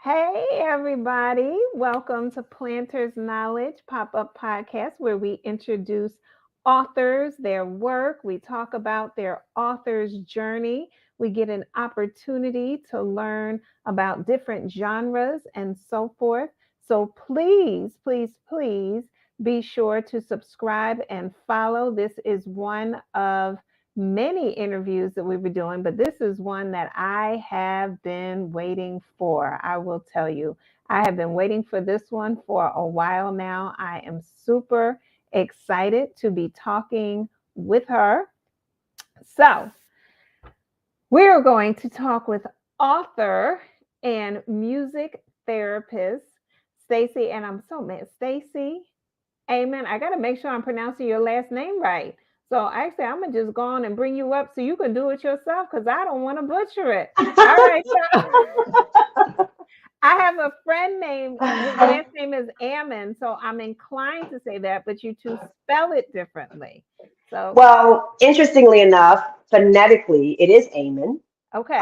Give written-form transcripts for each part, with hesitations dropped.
Hey, everybody. Welcome to Planters Knowledge Pop Up Podcast, where we introduce authors, their work. We talk about their author's journey. We get an opportunity to learn about different genres and so forth. So please, please, please be sure to subscribe and follow. This is one of many interviews that we were doing, but this is one that I have been waiting for. I will tell you, I have been waiting for this one for a while now. I am super excited to be talking with her. So, we're going to talk with author and music therapist Stacie, and I'm so mad, Stacie Aamon. I got to make sure I'm pronouncing your last name right. So actually, I'm gonna just go on and bring you up so you can do it yourself because I don't want to butcher it. All right. So I have a friend named his last name is Ammon, so I'm inclined to say that, but you two spell it differently. So Well, interestingly enough, phonetically, it is Amen, okay,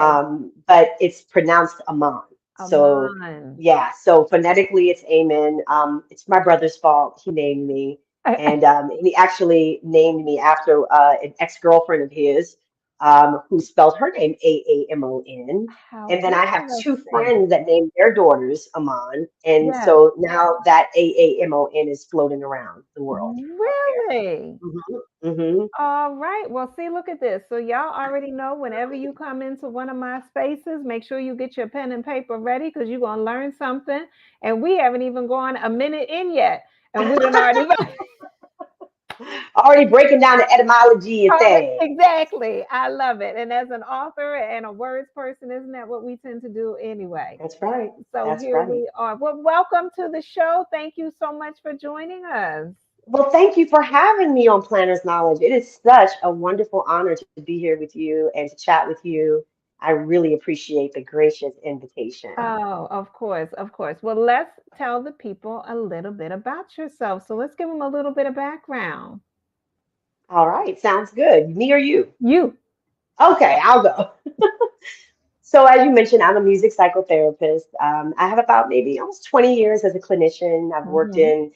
but it's pronounced Amon. So, Amon. yeah, so phonetically, it's Amen. It's my brother's fault. He named me, and he actually named me after an ex-girlfriend of his who spelled her name Aamon. How And then I have two interesting. friends that named their daughters Amon. And Yes. so now that Aamon is floating around the world out there. Really? Hmm. All right. Well, see, look at this. So y'all already know whenever you come into one of my spaces, make sure you get your pen and paper ready because you're gonna learn something. And we haven't even gone a minute in yet, and we done already. Already breaking down the etymology and things. Exactly. I love it. And as an author and a words person, isn't that what we tend to do anyway? That's right. So That's here right. we are. Well, welcome to the show. Thank you so much for joining us. Well, thank you for having me on Planner's Knowledge. It is such a wonderful honor to be here with you and to chat with you. I really appreciate the gracious invitation. Oh, of course, of course. Well, let's tell the people a little bit about yourself. So let's give them a little bit of background. All right, sounds good. Me or you? You. Okay, I'll go. So, as you mentioned, I'm a music psychotherapist. I have about maybe almost 20 years as a clinician. I've worked Hmm. in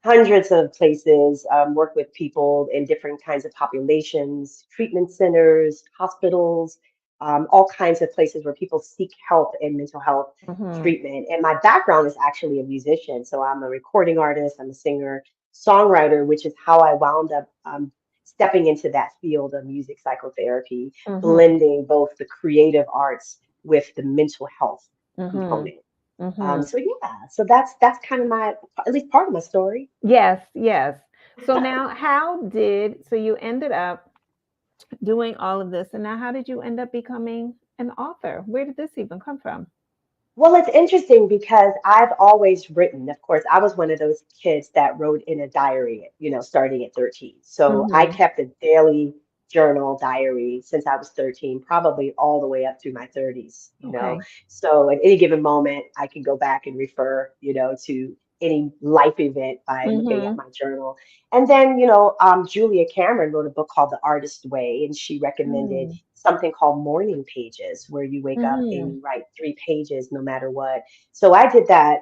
hundreds of places, work with people in different kinds of populations, treatment centers, hospitals, all kinds of places where people seek help in mental health Hmm. treatment. And my background is actually a musician. So I'm a recording artist, I'm a singer, songwriter, which is how I wound up stepping into that field of music psychotherapy, Hmm. blending both the creative arts with the mental health Hmm. component. Hmm. So yeah, so that's kind of my at least part of my story. Yes, yes. So now, so you ended up doing all of this, and now how did you end up becoming an author? Where did this even come from? Well, it's interesting because I've always written. Of course, I was one of those kids that wrote in a diary, starting at 13. So I Hmm. kept a daily journal diary since I was 13, probably all the way up through my 30s. Okay. So at any given moment, I can go back and refer, to any life event by looking at Hmm. my journal. And then, Julia Cameron wrote a book called The Artist Way, and she recommended Mm. something called morning pages, where you wake up and Hmm. you write 3 pages no matter what. So I did that,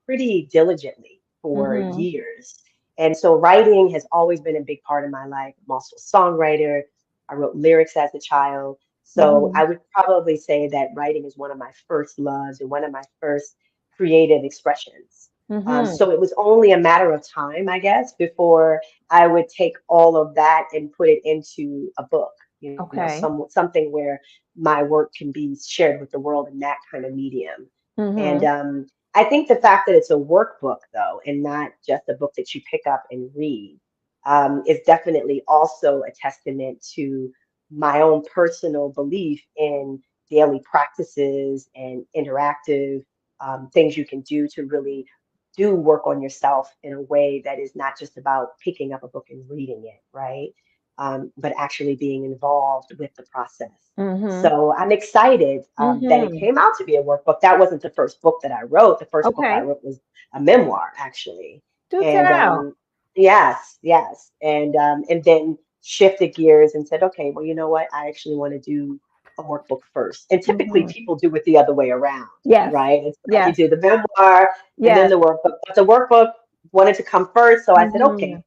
pretty diligently for Hmm. years. And so writing has always been a big part of my life. I'm also a songwriter. I wrote lyrics as a child. So Hmm. I would probably say that writing is one of my first loves and one of my first creative expressions. Hmm. So it was only a matter of time, I guess, before I would take all of that and put it into a book, Okay. something where my work can be shared with the world in that kind of medium. And Hmm. I think the fact that it's a workbook, though, and not just a book that you pick up and read, is definitely also a testament to my own personal belief in daily practices and interactive things you can do to really do work on yourself in a way that is not just about picking up a book and reading it, right? But actually being involved with the process. Hmm. So I'm excited that it Hmm. came out to be a workbook. That wasn't the first book that I wrote. The first book I Okay. wrote was a memoir, actually. Do And tell. yes, yes, and then shifted gears and said, okay, well, you know what? I actually want to do a workbook first. And typically Mhm. people do it the other way around, Yes. right? It's like you Yes. do the memoir and then Yes. the workbook. But the workbook wanted to come first. So I said, Mhm. okay,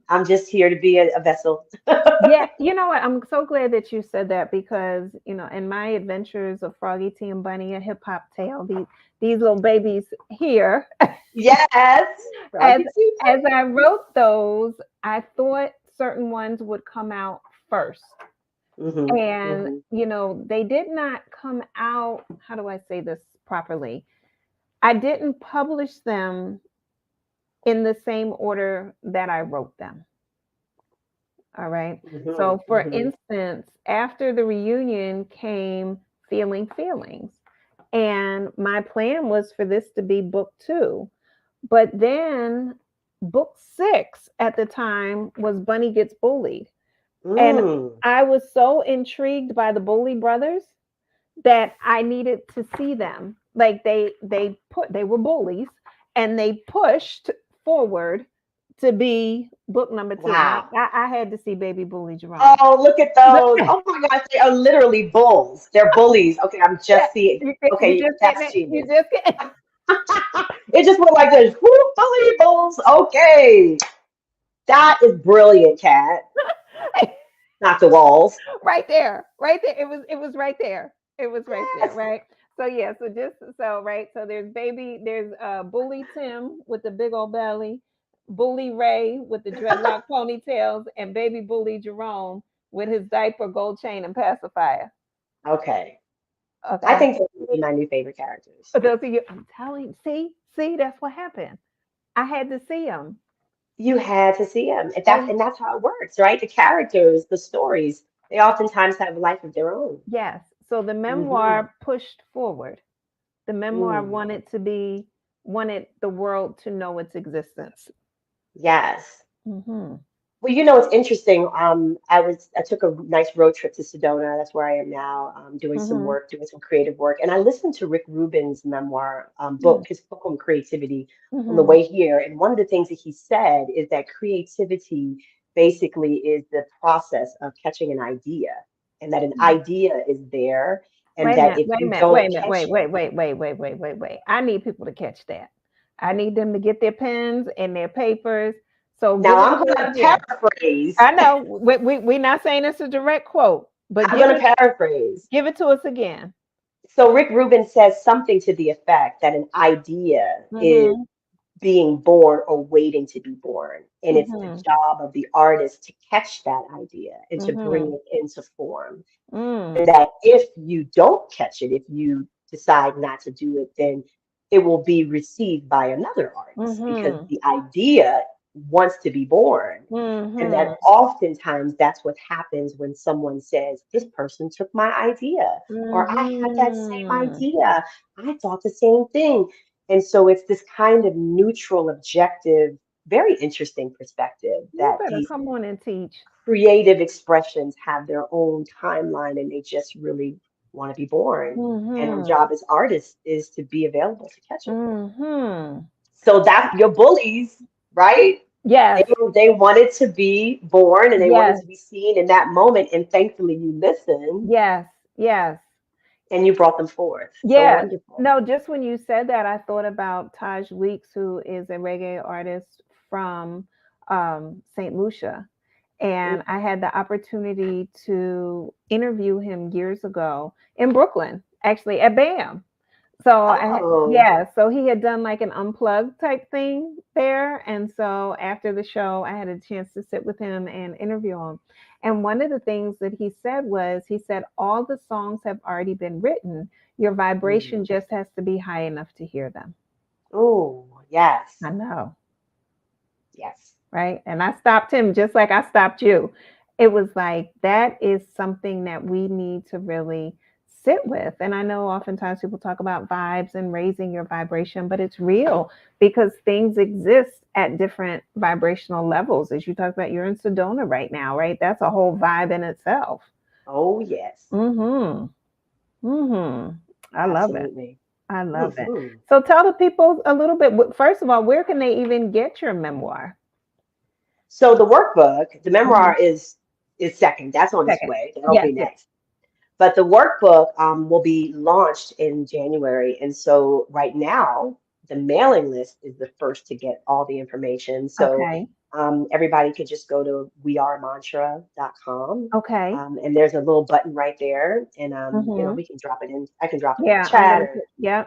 I'm just here to be a vessel. Yeah, you know what? I'm so glad that you said that because, in my adventures of Froggy T and Bunny, a hip hop tale, these little babies here, Yes. as Froggy Tea. I wrote those, I thought certain ones would come out first. Mm-hmm. And, Mm-hmm. they did not come out, how do I say this properly? I didn't publish them in the same order that I wrote them. All right. Mm-hmm. So, for Mm-hmm. instance, after the reunion came Feeling Feelings. And my plan was for this to be book two. But then book six at the time was Bunny Gets Bullied. And Mm. I was so intrigued by the Bully brothers that I needed to see them. Like they were bullies and they pushed forward to be book number two. And Wow. I had to see Baby Bully Jerome. Oh, look at those. Oh my gosh, they are literally bulls. They're bullies. Okay, I'm Yeah, just seeing. you Okay, just getting that's it. You genius. just get It just went like this. Whoo, bully bulls. Okay. That is brilliant, Cat. Not the walls. right there, right there. It was right there. It was right there, Yes. right? So yeah, so just so right. So there's Bully Tim with the big old belly, Bully Ray with the dreadlock ponytails, and Baby Bully Jerome with his diaper, gold chain, and pacifier. Okay. I Okay. think those would be my new favorite characters. But those are you. I'm telling you. See, that's what happened. I had to see them. You had to see them. And Oh that's how it works, right? The characters, the stories, they oftentimes have a life of their own. yes. So the Hmm. memoir pushed forward. The memoir Mm. wanted the world to know its existence. Yes. Hmm. Well, it's interesting. I took a nice road trip to Sedona. That's where I am now, doing some Hmm. work, doing some creative work. And I listened to Rick Rubin's memoir, his book on creativity on the Hmm. way here. And one of the things that he said is that creativity basically is the process of catching an idea, and that an idea is there, and Wait a that minute, if wait a you minute, wait don't a minute, catch wait, it, wait, wait, wait, wait, wait, wait, wait. I need people to catch that. I need them to get their pens and their papers. So now give it I'm to going us to again. paraphrase. I know we're not saying it's a direct quote, but I'm going to paraphrase. give it to us again. So Rick Rubin says something to the effect that an idea is Mm-hmm. being born or waiting to be born. And it's the Mm-hmm. job of the artist to catch that idea and to Mm-hmm. bring it into form. And Mm. that if you don't catch it, if you decide not to do it, then it will be received by another artist because Mm-hmm. the idea wants to be born. And Mm-hmm. that oftentimes that's what happens when someone says, this person took my idea, or I had that same Mm-hmm. idea. I thought the same thing. And so it's this kind of neutral, objective, very interesting perspective You that better these come on and teach. creative expressions have their own timeline and they just really want to be born. And our Mm-hmm. job as artists is to be available to catch it. Mm-hmm. So that your bullies, right? They Yes. they wanted to be born and they wanted Yes. to be seen in that moment. And thankfully you listened Yes. Yes. and you brought them forth. So Yeah. wonderful. No, just when you said that, I thought about Taj Weeks, who is a reggae artist from St. Lucia. And I had the opportunity to interview him years ago in Brooklyn, actually at BAM. So Oh, yeah, so he had done like an unplugged type thing there, and so after the show, I had a chance to sit with him and interview him. And one of the things that he said all the songs have already been written. Your vibration just has to be high enough to hear them. oh, yes, I know, yes. right? And I stopped him just like I stopped you. It was like that is something that we need to really sit with. And I know oftentimes people talk about vibes and raising your vibration, but it's real because things exist at different vibrational levels. As you talk about, you're in Sedona right now, right? That's a whole vibe in itself. Oh, yes, Mm-hmm. Mm-hmm. I love it. absolutely. I love it. Hmm. So tell the people a little bit. First of all, where can they even get your memoir? So the workbook, the Mhm. memoir is second. That's on its Second. way. That'll Yes, be yes. next. But the workbook will be launched in January. And so right now, the mailing list is the first to get all the information. So Okay. everybody could just go to wearemantra.com. Okay. And there's a little button right there. And, Mm-hmm. we can drop it in. I can drop it in the Yeah, I'm chat gonna or put, yep.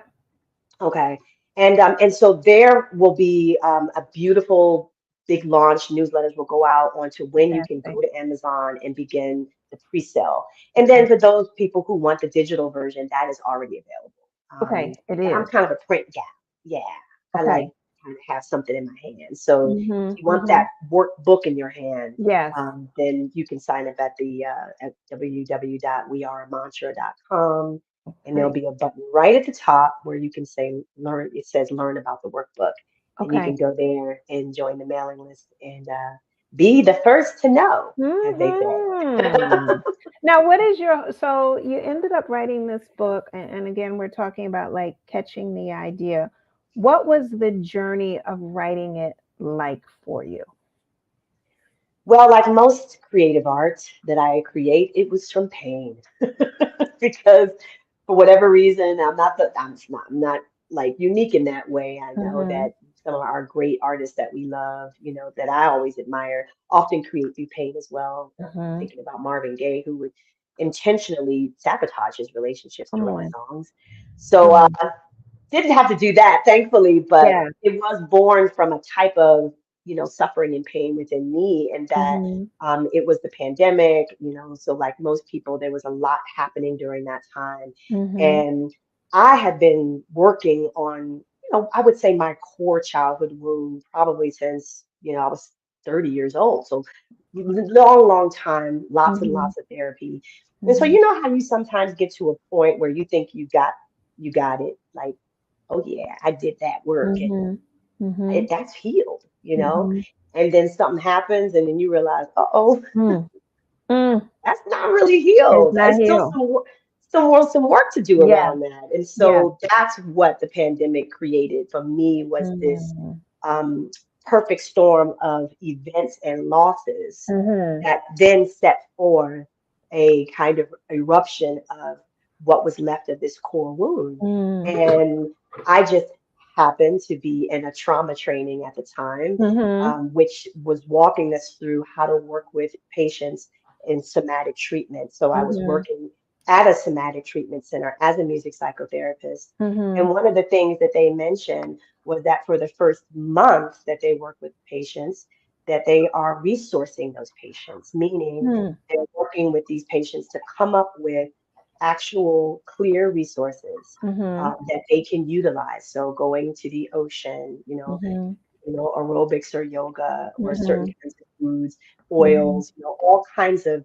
okay. And so there will be a beautiful big launch. Newsletters will go out onto when you can Fantastic. go to Amazon and begin the pre-sale. And then Okay. for those people who want the digital version, that is already available. Okay. It But I'm is. kind of a print gal. Yeah, I like Okay. kind of have something in my hand. So Mm-hmm. if you want Mm-hmm. that workbook in your hand, Yes. then you can sign up at the at www.wearemantra.com, and there'll Okay. be a button right at the top where you can say learn. It says learn about the workbook, and you can Okay. go there and join the mailing list and be the first to know, as they say. Hmm. Now, what is your, so you ended up writing this book, and again, we're talking about like catching the idea. What was the journey of writing it like for you? Well, like most creative art that I create, it was from pain because for whatever reason, I'm not like unique in that way. I know Mm-hmm. that some of our great artists that we love, that I always admire, often create through pain as well. Mm-hmm. Thinking about Marvin Gaye, who would intentionally sabotage his relationships to Come write on. songs. So Mm. didn't have to do that, thankfully, but Yeah. it was born from a type of, suffering and pain within me, and that Mm-hmm. it was the pandemic, so like most people, there was a lot happening during that time. Mm-hmm. And I had been working on, I would say my core childhood wound probably since, I was 30 years old. So long, long time, lots and Mm-hmm. lots of therapy. And so Mm-hmm. you know how you sometimes get to a point where you think you got it, like, oh yeah, I did that work and Mm-hmm. Mm-hmm. that's healed. Mm-hmm. And then something happens and then you realize, uh-oh, Mm. Mm. that's not really It's healed. not There's still healed. some work to do Yes. around that. And Yes. so that's what the pandemic created for me, was this Mm-hmm. um, perfect storm of events and losses Mm-hmm. that then set forth a kind of eruption of what was left of this core wound. And I just happened to be in a trauma training at the time, Mm-hmm. which was walking us through how to work with patients in somatic treatment. So I was Mm-hmm. working at a somatic treatment center as a music psychotherapist. Mm-hmm. And one of the things that they mentioned was that for the first month that they work with patients, that they are resourcing those patients, meaning Mm-hmm. they're working with these patients to come up with actual clear resources Mm-hmm. that they can utilize. So going to the ocean, Mm-hmm. aerobics or yoga or certain Mm-hmm. kinds of foods, Mm-hmm. oils, all kinds of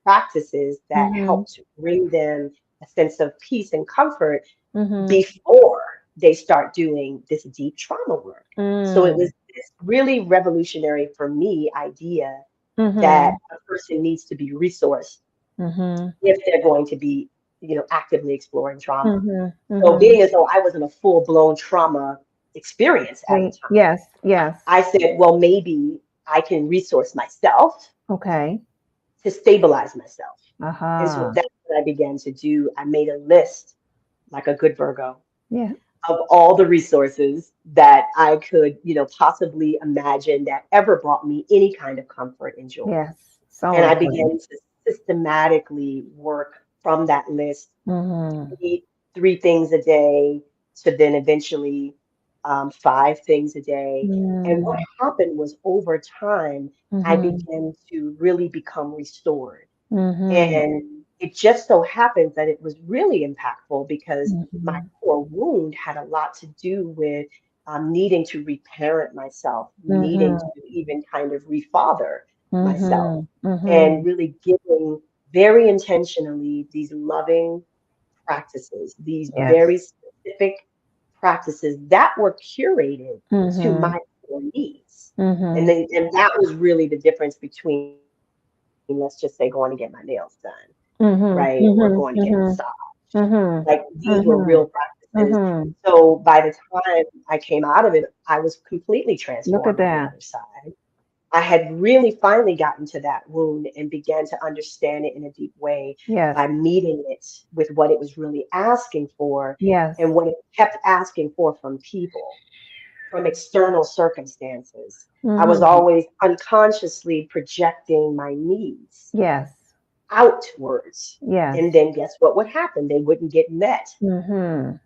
practices that Mm-hmm. help to bring them a sense of peace and comfort Mm-hmm. before they start doing this deep trauma work. So it Mm. was this really revolutionary for me idea that Mhm. a person needs to be resourced Mhm. if they're going to be, actively exploring trauma. Mhm. So Mhm. being as though I was in a full-blown trauma experience at the Wait. time, Yes. Yes. I said, well, maybe I can resource myself Okay. to stabilize myself. And so Uh-huh. that's what I began to do. I made a list, like a good Virgo, Yeah. of all the resources that I could, possibly imagine that ever brought me any kind of comfort and joy. Yes. So And I important. began to systematically work from that list, Mhm. eat 3 things a day, to then eventually 5 things a day. And what Mm. happened was over time, I Mhm. began to really become restored. Mhm. And it just so happens that it was really impactful because my Mhm. core wound had a lot to do with needing to reparent myself, needing Mhm. to even kind of refather myself, Mhm. and Mhm. really giving very intentionally these loving practices, these Yes. very specific practices that were curated to Mhm. my core needs. And Mhm. then, and that was really the difference between, let's just say, going to get my nails done, right? Mhm. Or going to Mhm. get a Mhm. massage. Mhm. Like these were real Mhm. practices. Mhm. So by the time I came out of it, I was completely Look at transformed on the that. other side. I had really finally gotten to that wound and began to understand it in a deep way Yes. by meeting it with what it was really asking for Yes. and what it kept asking for from people, from external circumstances. I was Mm-hmm. always unconsciously projecting my needs Yes. outwards. Yes. And then guess what would happen? They wouldn't get met. Mm-hmm.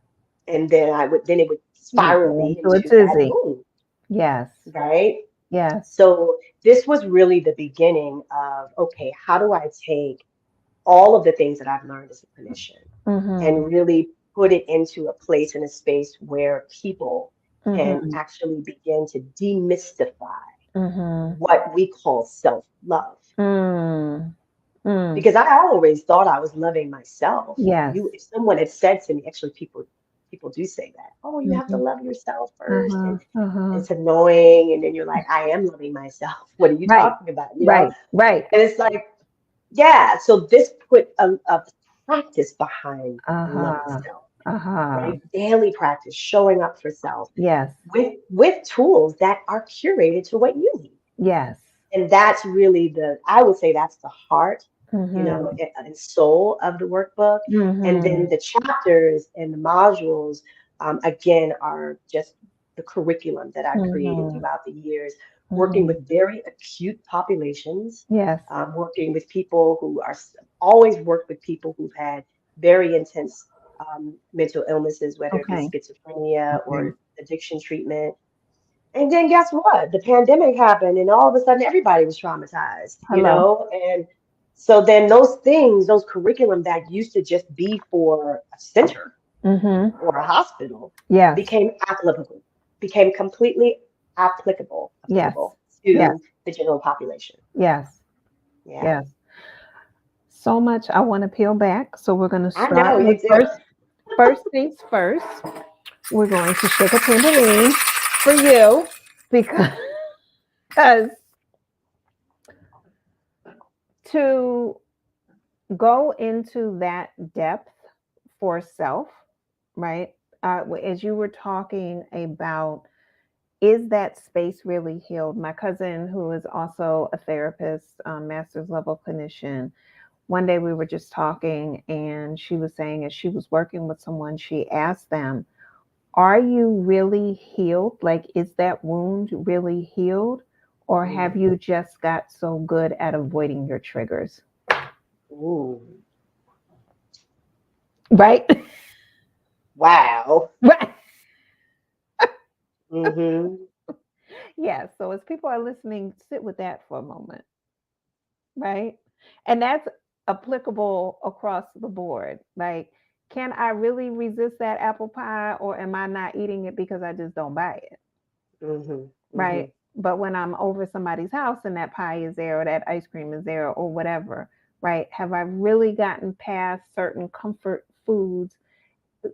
And then then it would You spiral go me into a into that tizzy. wound, Yes. right? Yes. So this was really the beginning of, okay, how do I take all of the things that I've learned as a clinician Mm-hmm. and really put it into a place and a space where people can Mm-hmm. actually begin to demystify Mm-hmm. what we call self-love. Mm. Mm. Because I always thought I was loving myself. Yes. If someone had said to me, actually people do say that, oh, you have to Mm-hmm. love yourself first. Uh-huh. And Uh-huh. it's annoying. And then you're like, I am loving myself. What are you Right. talking about? Right. Right. And it's like, yeah, so this put a practice behind loving Uh-huh. self, Uh-huh. right? Daily practice, showing up for self Yes. with tools that are curated to what you need. Yes. And that's really I would say that's the heart, Mm-hmm. and soul of the workbook. And Mm-hmm. then the chapters and the modules, again, are just the curriculum that I've created Mm-hmm. throughout the years, working Mm-hmm. with very acute populations, Yes. working with people who always worked with people who've had very intense mental illnesses, whether it be Okay. schizophrenia Okay. or addiction treatment. And then guess what? The pandemic happened, and all of a sudden everybody was traumatized, Hello. And so then those things, those curriculum that used to just be for a center Mm-hmm. or a hospital Yes. became applicable, became completely Yes. applicable Yes. to the general population. Yes. Yeah, Yes. So much I want to peel back. So we're going to I know start you with do. first things first. We're going to shake a tambourine for you because to go into that depth for self, right? As you were talking about, is that space really healed? My cousin, who is also a therapist, master's level clinician, one day we were just talking and she was saying, as she was working with someone, she asked them, are you really healed? Like, is that wound really healed? Or have Mm. you just got so good at avoiding your triggers? Ooh, Right? wow. Right. Mm-hmm. Yeah. So as people are listening, sit with that for a moment. Right. And that's applicable across the board. Like, can I really resist that apple pie or am I not eating it because I just don't buy it? Mm-hmm. Mm-hmm. Right. But when I'm over somebody's house and that pie is there or that ice cream is there or whatever, right? Have I really gotten past certain comfort foods,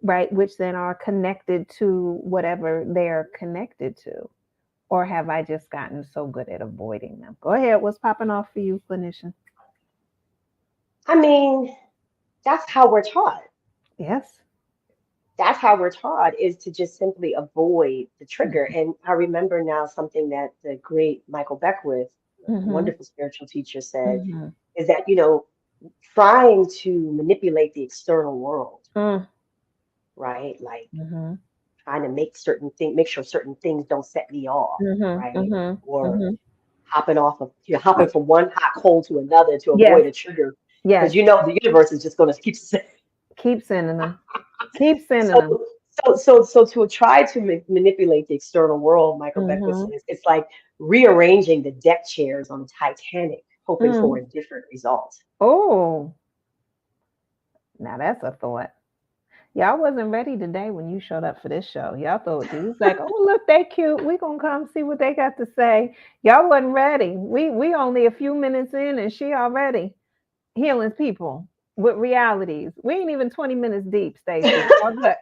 right? Which then are connected to whatever they're connected to? Or have I just gotten so good at avoiding them? Go ahead. What's popping off for you, clinician? I mean, that's how we're taught. Yes. That's how we're taught, is to just simply avoid the trigger. And I remember now something that the great Michael Beckwith, a Mm-hmm. wonderful spiritual teacher, said Mm-hmm. is that, trying to manipulate the external world, Mm. right? Like Mm-hmm. trying to make sure certain things don't set me off, Mm-hmm. right? Mm-hmm. Or Mm-hmm. hopping from one hot coal to another to Yes. avoid a trigger. Because Yes. the universe is just going to keep. Keep sending them. Keep sending So, them. so to try to manipulate the external world, Michael Beckwith Mm-hmm. says, it's like rearranging the deck chairs on Titanic, hoping for Mm. a different result. Oh, now that's a thought. Y'all wasn't ready today when you showed up for this show. Y'all thought you was like, oh look, they cute. We gonna come see what they got to say. Y'all wasn't ready. We only a few minutes in and she already healing people with realities. We ain't even 20 minutes deep, Stacie. Oh, look,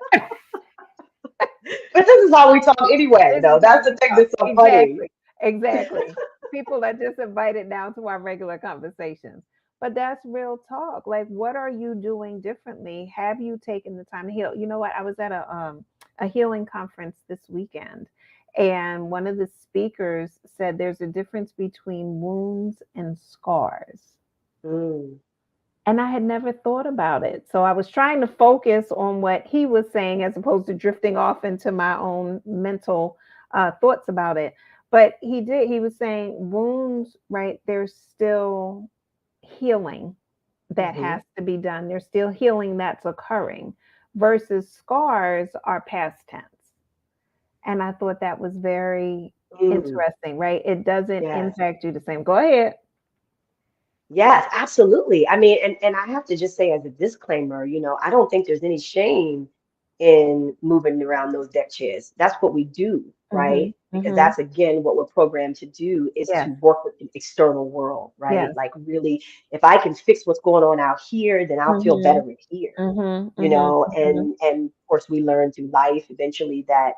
But this is how we talk anyway, this though. is how That's we the thing talk. that's so funny. Exactly. Exactly. People are just invited down to our regular conversations. But that's real talk. Like, what are you doing differently? Have you taken the time to heal? You know what? I was at a healing conference this weekend, And one of the speakers said there's a difference between wounds and scars. Mm. And I had never thought about it. So I was trying to focus on what he was saying as opposed to drifting off into my own mental thoughts about it. But he was saying wounds, right? There's still healing that Mm-hmm. has to be done. There's still healing that's occurring versus scars are past tense. And I thought that was very Mm. interesting, right? It doesn't Yes. impact you the same. Go ahead. Yes, absolutely. I mean, and I have to just say as a disclaimer, I don't think there's any shame in moving around those deck chairs. That's what we do, right? Mhm. Because Mhm. that's again what we're programmed to do is Yes. to work with the external world, right? Yes. Like really, if I can fix what's going on out here, then I'll feel better Mhm. in here. Mhm. Mhm. Mhm. And of course we learn through life eventually that,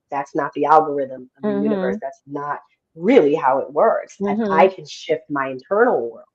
that's not the algorithm of the universe. Mhm. That's not really how it works. If I Mhm. can shift my internal world,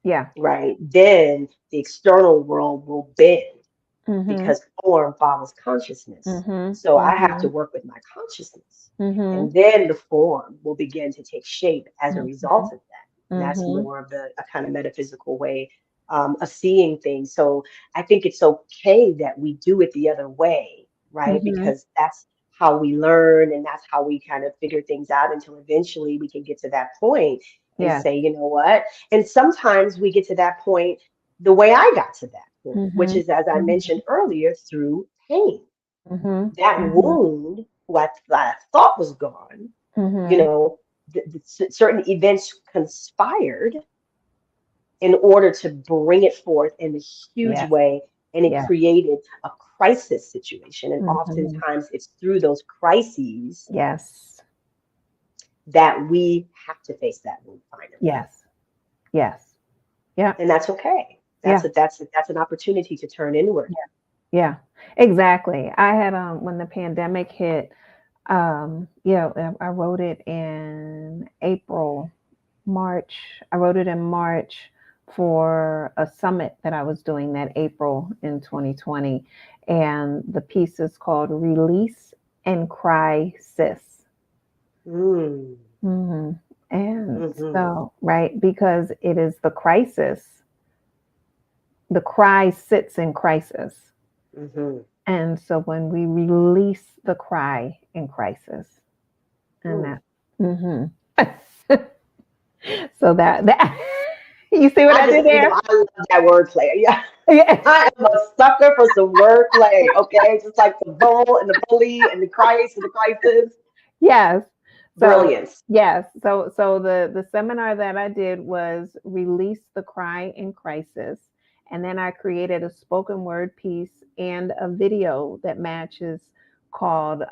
Yeah. right, then the external world will bend Mhm. because form follows consciousness. Mhm. So I have to Mhm. work with my consciousness. Mhm. And then the form will begin to take shape as a result Mhm. of that. And that's Mhm. more of a kind of metaphysical way of seeing things. So I think it's okay that we do it the other way, right? Mhm. Because that's how we learn and that's how we kind of figure things out until eventually we can get to that point and Yes. say, you know what? And sometimes we get to that point the way I got to that point, which Mhm. is, as I Mhm. mentioned earlier, through pain. Mhm. That Mhm. wound, what I thought was gone, you Mhm. know, certain events conspired in order to bring it forth in a huge Yes. way, and it Yes. created a crisis situation. And Mhm. oftentimes it's through those crises Yes. that we have to face that wound finally. Yes. Yes. Yeah. And that's okay. Yeah. That's an opportunity to turn inward. Yeah. Yeah. Exactly. I had when the pandemic hit, I wrote it in April, March. I wrote it in March for a summit that I was doing that April in 2020. And the piece is called Release and Cry Sis. Mm, hmm And hmm so, right, because it is the crisis, the cry sits in crisis. hmm And so when we release the cry in crisis, and Ooh. that, hmm so that you see what I I just, did there? I love that wordplay. Yeah. Yeah. I am a sucker for some wordplay, okay? Just like the bull and the bully and the Christ and the crisis. Yes. So Brilliance. yes. So the seminar that I did was release the cry in crisis, and then I created a spoken word piece and a video that matches called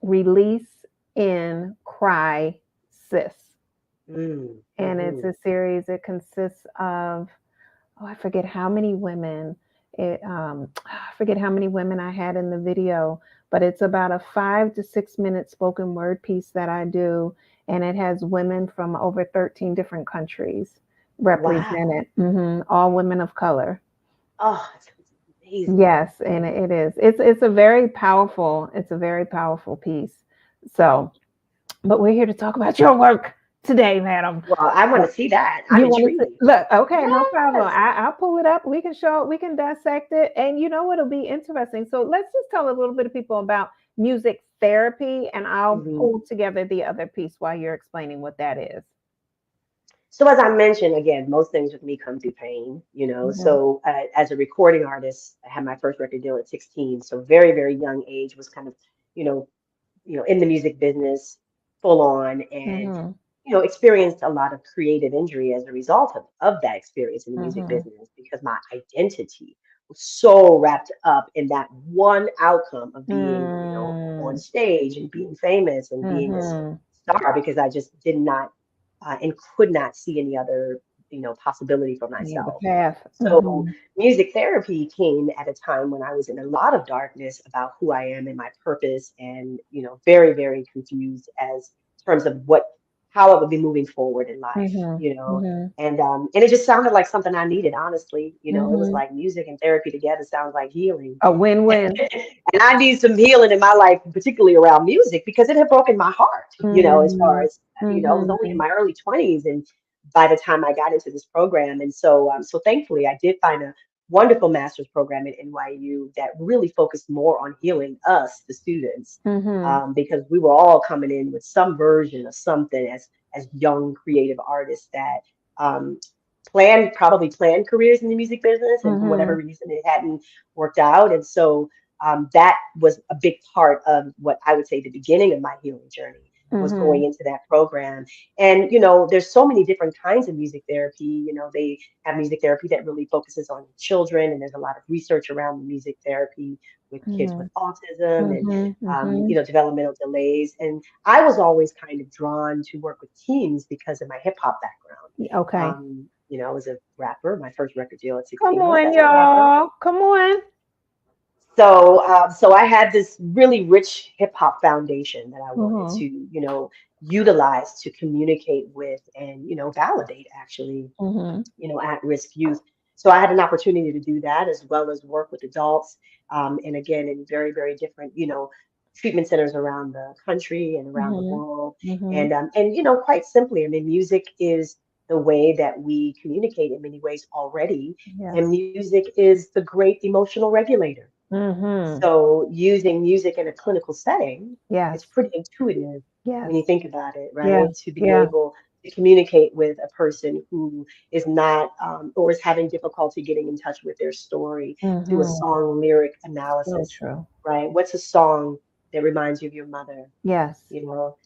"Release in Cry Sis," Mm, and it's hmm a series. It consists of I forget how many women. I forget how many women I had in the video, but it's about a 5 to 6 minute spoken word piece that I do, and it has women from over 13 different countries Wow. represented. All women of color. Oh, it sounds amazing. Yes, and it is. It's a very powerful piece. So, but we're here to talk about your work today, madam. Well, I want to see that. I'm You want to intrigued. look? Okay, no problem. Yes. I'll pull it up. We can show. We can dissect it, and you know it'll be interesting. So let's just tell a little bit of people about music therapy, and I'll hmm pull together the other piece while you're explaining what that is. So as I mentioned, again, most things with me come through pain. Mhm. So as a recording artist, I had my first record deal at 16. So very, very young age was kind of, you know, in the music business full on and, Mhm. experienced a lot of creative injury as a result of that experience in the music Mhm. business because my identity was so wrapped up in that one outcome of being, on Mm. stage and being famous and being this Mhm. star because I just did not and could not see any other, possibility for Any other myself. path? So Mhm. music therapy came at a time when I was in a lot of darkness about who I am and my purpose and, very, very confused as terms of how it would be moving forward in life, Mhm. you know. Mhm. And it just sounded like something I needed, honestly. You know, it was Mhm. like music and therapy together sounds like healing. A win-win. And I need some healing in my life, particularly around music, because it had broken my heart, you know, as far Mhm. as, I was only in Mhm. my early 20s and by the time I got into this program. And so thankfully I did find a wonderful master's program at NYU that really focused more on healing us, the students, Mhm. because we were all coming in with some version of something as young creative artists that um, probably planned careers in the music business, and for whatever Mhm. reason it hadn't worked out. And so that was a big part of what I would say the beginning of my healing journey was going Mhm. into that program. And there's so many different kinds of music therapy. They have music therapy that really focuses on children, and there's a lot of research around the music therapy with kids with Mhm. autism and Mhm. Mhm. developmental delays. And I was always kind of drawn to work with teens because of my hip hop background. Okay. I was a rapper. My first record deal at Come 16 was on, as a rapper. y'all. Come on. So I had this really rich hip hop foundation that I wanted Mhm. to, utilize to communicate with and, validate actually, Mhm. at-risk youth. So I had an opportunity to do that as well as work with adults, and again in very, very different, treatment centers around the country and around the Mhm. world. Mhm. And quite simply, I mean, music is the way that we communicate in many ways already, and Yes. music is the great emotional regulator. Mhm. So using music in a clinical setting, it's Yes. pretty intuitive when Yes. you think about it, Yeah. right? To be Yeah. able to communicate with a person who is not or is having difficulty getting in touch with their story, do a Mhm. song lyric So analysis, true. right? What's a song that reminds you of your mother? Yes.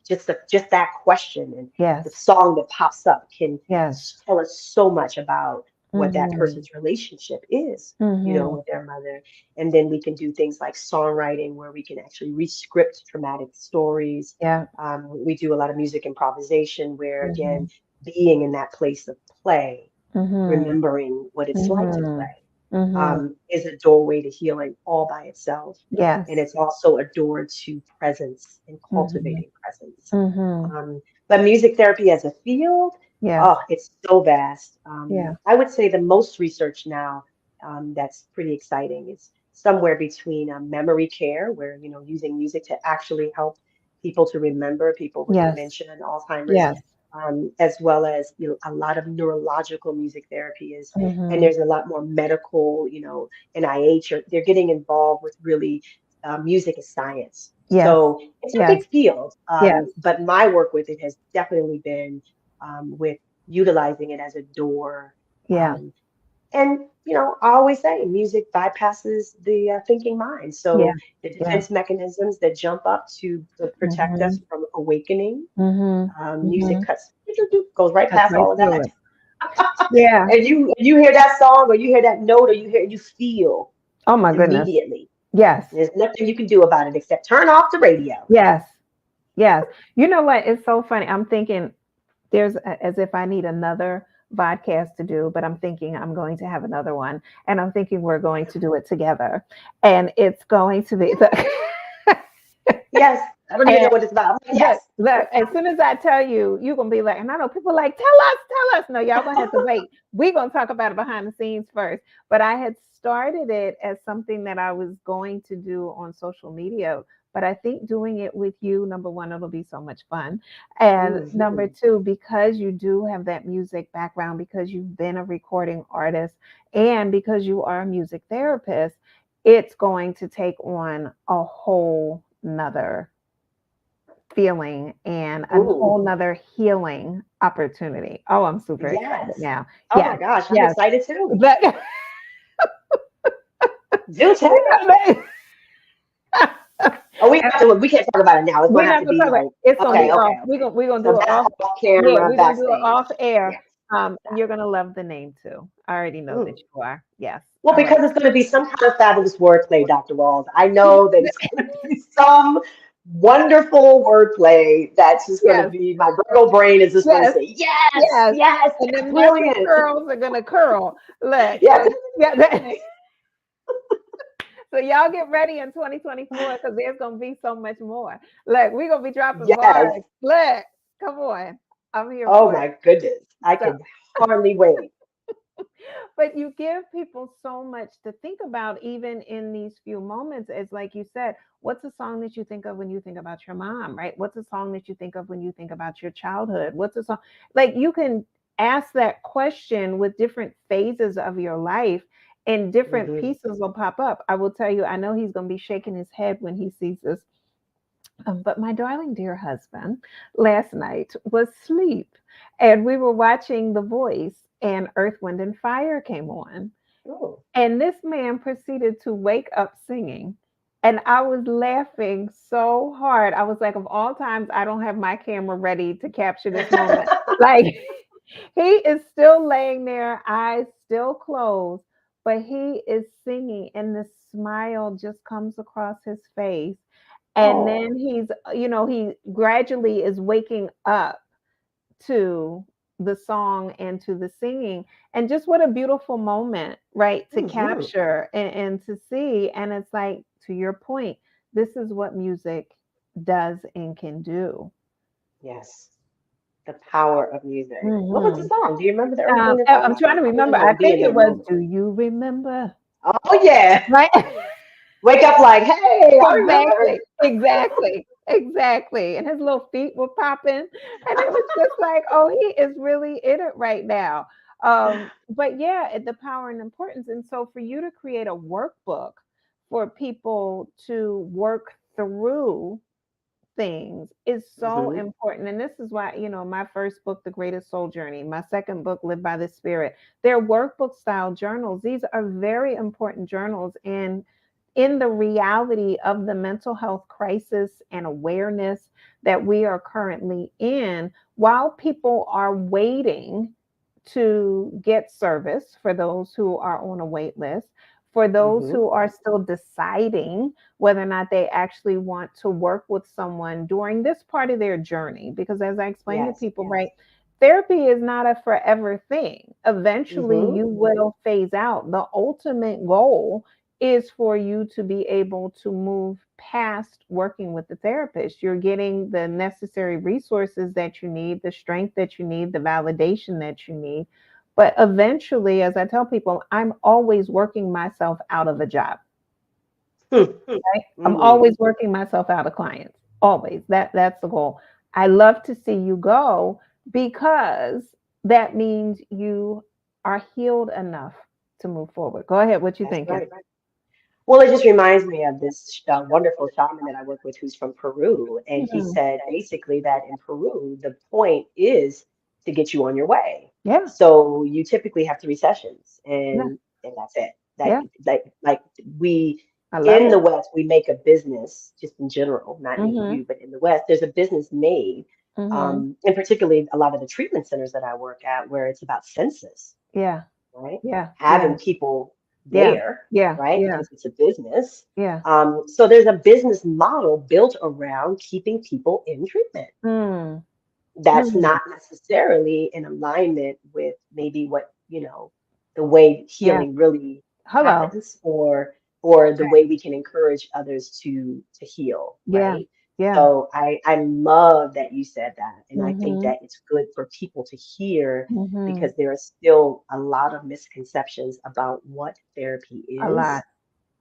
Just that question and the Yes. song that pops up can Yes. tell us so much about what that Mhm. person's relationship is, Mhm. with their mother. And then we can do things like songwriting where we can actually re-script traumatic stories. Yeah. We do a lot of music improvisation where, again, Mhm. being in that place of play, Mhm. remembering what it's like to Mhm. play, Mhm. is a doorway to healing all by itself. And Yes. it's also a door to presence and Mhm. cultivating presence. Mhm. But music therapy as a field, Yes. oh, it's so vast. Yeah. I would say the most research now that's pretty exciting is somewhere between memory care, where, using music to actually help people to remember, people with Yes. dementia and Alzheimer's, Yes. as well as, a lot of neurological music therapy is, and Mhm. there's a lot more medical, NIH, or they're getting involved with really music as science. Yes. So it's a Yes. big field, Yes. but my work with it has definitely been with utilizing it as a door. Yeah. Um, and, I always say music bypasses the thinking mind. Yeah. So the Yeah. defense mechanisms that jump up to protect us Mhm. from awakening, Mhm. music Mhm. goes right That's past right all of through that. it. Yeah. And you hear that song or you hear that note or you feel Oh my goodness. immediately. Yes. There's nothing you can do about it except turn off the radio. Yes. Yes. You know what? It's so funny. I'm thinking as if I need another podcast to do, but I'm thinking I'm going to have another one, and I'm thinking we're going to do it together, and it's going to be the Yes, I don't even know and what it's about. look, Yes. look, as soon as I tell you, you're gonna be like, and I know people are like, tell us. No, y'all gonna have to wait. We're gonna talk about it behind the scenes first. But I had started it as something that I was going to do on social media. But I think doing it with you, number one, it'll be so much fun. And number Hmm. two, because you do have that music background, because you've been a recording artist, and because you are a music therapist, it's going to take on a whole nother feeling and a Ooh, whole nother healing opportunity. Oh, I'm super excited yes. now. Oh my Yes, gosh, I'm yes. excited too. But Do tell. Oh, we can't talk about it now. It's we're gonna have not to gonna be talk about it. like, It's gonna be okay, off. okay, We're okay. gonna we're gonna So do it that's off. off Yeah, camera, we're gonna do it backstage. off air. Yeah. And you're gonna love the name too. I already know that Mm. you are. Yes. Well, All right. because it's going to be some kind of fabulous wordplay, Dr. Walls. I know that it's going to be some wonderful wordplay that's just going to Yes. be, my Virgo brain is just going to Yes. say, yes, Yes. yes, And that's then muscle brilliant. curls are gonna curl. Look. Yes, Yeah. So y'all get ready in 2024 because there's gonna be so much more. Look, we're gonna be dropping yes. bars. Look, come on. I'm here Oh for it. my goodness. I So, can hardly wait. but you give people so much to think about, even in these few moments. It's like you said, what's a song that you think of when you think about your mom, right? What's a song that you think of when you think about your childhood? What's a song? Like you can ask that question with different phases of your life, and different Hmm. pieces will pop up. I will tell you, I know he's going to be shaking his head when he sees this. But my darling dear husband last night was asleep, and we were watching The Voice, and Earth, Wind, and Fire came on. Oh. And this man proceeded to wake up singing. And I was laughing so hard. I was like, of all times, I don't have my camera ready to capture this moment. Like, he is still laying there, eyes still closed, but he is singing, and the smile just comes across his face. And Oh. then he gradually is waking up to the song and to the singing. And just what a beautiful moment, right, to Hmm. capture and to see. And it's like, to your point, this is what music does and can do. Yes. The power of music. What was the Mhm. song? Do you remember the Earth, Wind, and I'm Fire? trying to I really remember. want I to be in think it that was moment. "Do You Remember?" Oh yeah. Right? Wake up like, hey, I remember. Exactly, exactly, exactly. And his little feet were popping, and it was just like, oh, he is really in it right now. But yeah, the power and importance. And so for you to create a workbook for people to work through things is so Hmm. important. And this is why, my first book, The Greatest Soul Journey, my second book, Live by the Spirit, they're workbook style journals. These are very important journals. And in the reality of the mental health crisis and awareness that we are currently in, while people are waiting to get service, for those who are on a wait list, for those Hmm. who are still deciding whether or not they actually want to work with someone during this part of their journey. Because as I explain to Yes, people, yes. right, therapy is not a forever thing. Eventually, Hmm. you will phase out. The ultimate goal is for you to be able to move past working with the therapist. You're getting the necessary resources that you need, the strength that you need, the validation that you need. But eventually, as I tell people, I'm always working myself out of a job. Right? I'm Mm. always working myself out of clients. Always. That's the goal. I love to see you go, because that means you are healed enough to move forward. Go ahead. What you That's thinking? right. Well, it just reminds me of this wonderful shaman that I work with who's from Peru. And he Mhm. said basically that in Peru, the point is to get you on your way. Yeah. So you typically have three sessions Yeah. and that's it. Yeah. Like we I love in it. the West, we make a business, just in general, not me and Mhm. you, but in the West, there's a business made. Mhm. And particularly a lot of the treatment centers that I work at, where it's about census, Yeah. right? Yeah. Yeah. Having people Yeah. there, Yeah. right? Yeah. Because it's a business. Yeah. So there's a business model built around keeping people in treatment. Mm. That's Mm. not necessarily in alignment with maybe what, the way Yeah. healing really Hello. happens or the Right. way we can encourage others to heal, Yeah. right? Yeah. So I love that you said that. And I think Mhm. that it's good for people to hear Mhm. because there are still a lot of misconceptions about what therapy A lot. is.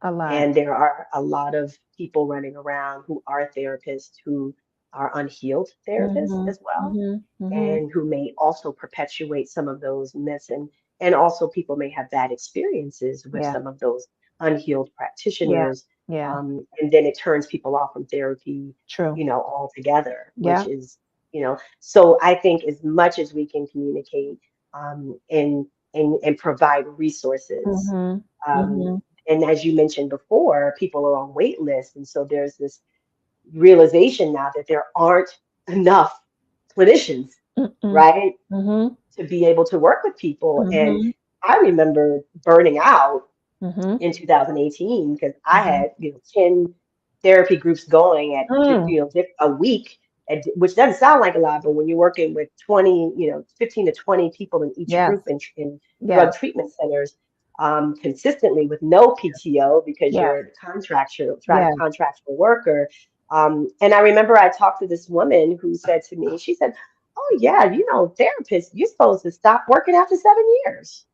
A lot. And there are a lot of people running around who are therapists who are unhealed therapists Mhm. as well, Mhm. Mhm. and who may also perpetuate some of those myths. And also, people may have bad experiences with Yeah. some of those unhealed Yeah. practitioners. Yeah. And then it turns people off from therapy, True. altogether, which Yeah. is, so I think as much as we can communicate and provide resources. Mhm. Um, Mhm. and as you mentioned before, people are on wait lists. And so there's this realization now that there aren't enough clinicians, Mm-mm. right, Mhm. to be able to work with people. And Mhm. I remember burning out Mhm. in 2018 because I Mhm. had, 10 therapy groups going at, Mm. a week, which doesn't sound like a lot, but when you're working with 20, 15 to 20 people in each Yes. group in drug Yes. treatment centers, consistently with no PTO because Yes. you're a Yes. contractual worker. And I remember I talked to this woman who said to me, she said, Oh yeah, therapists, you're supposed to stop working after 7 years.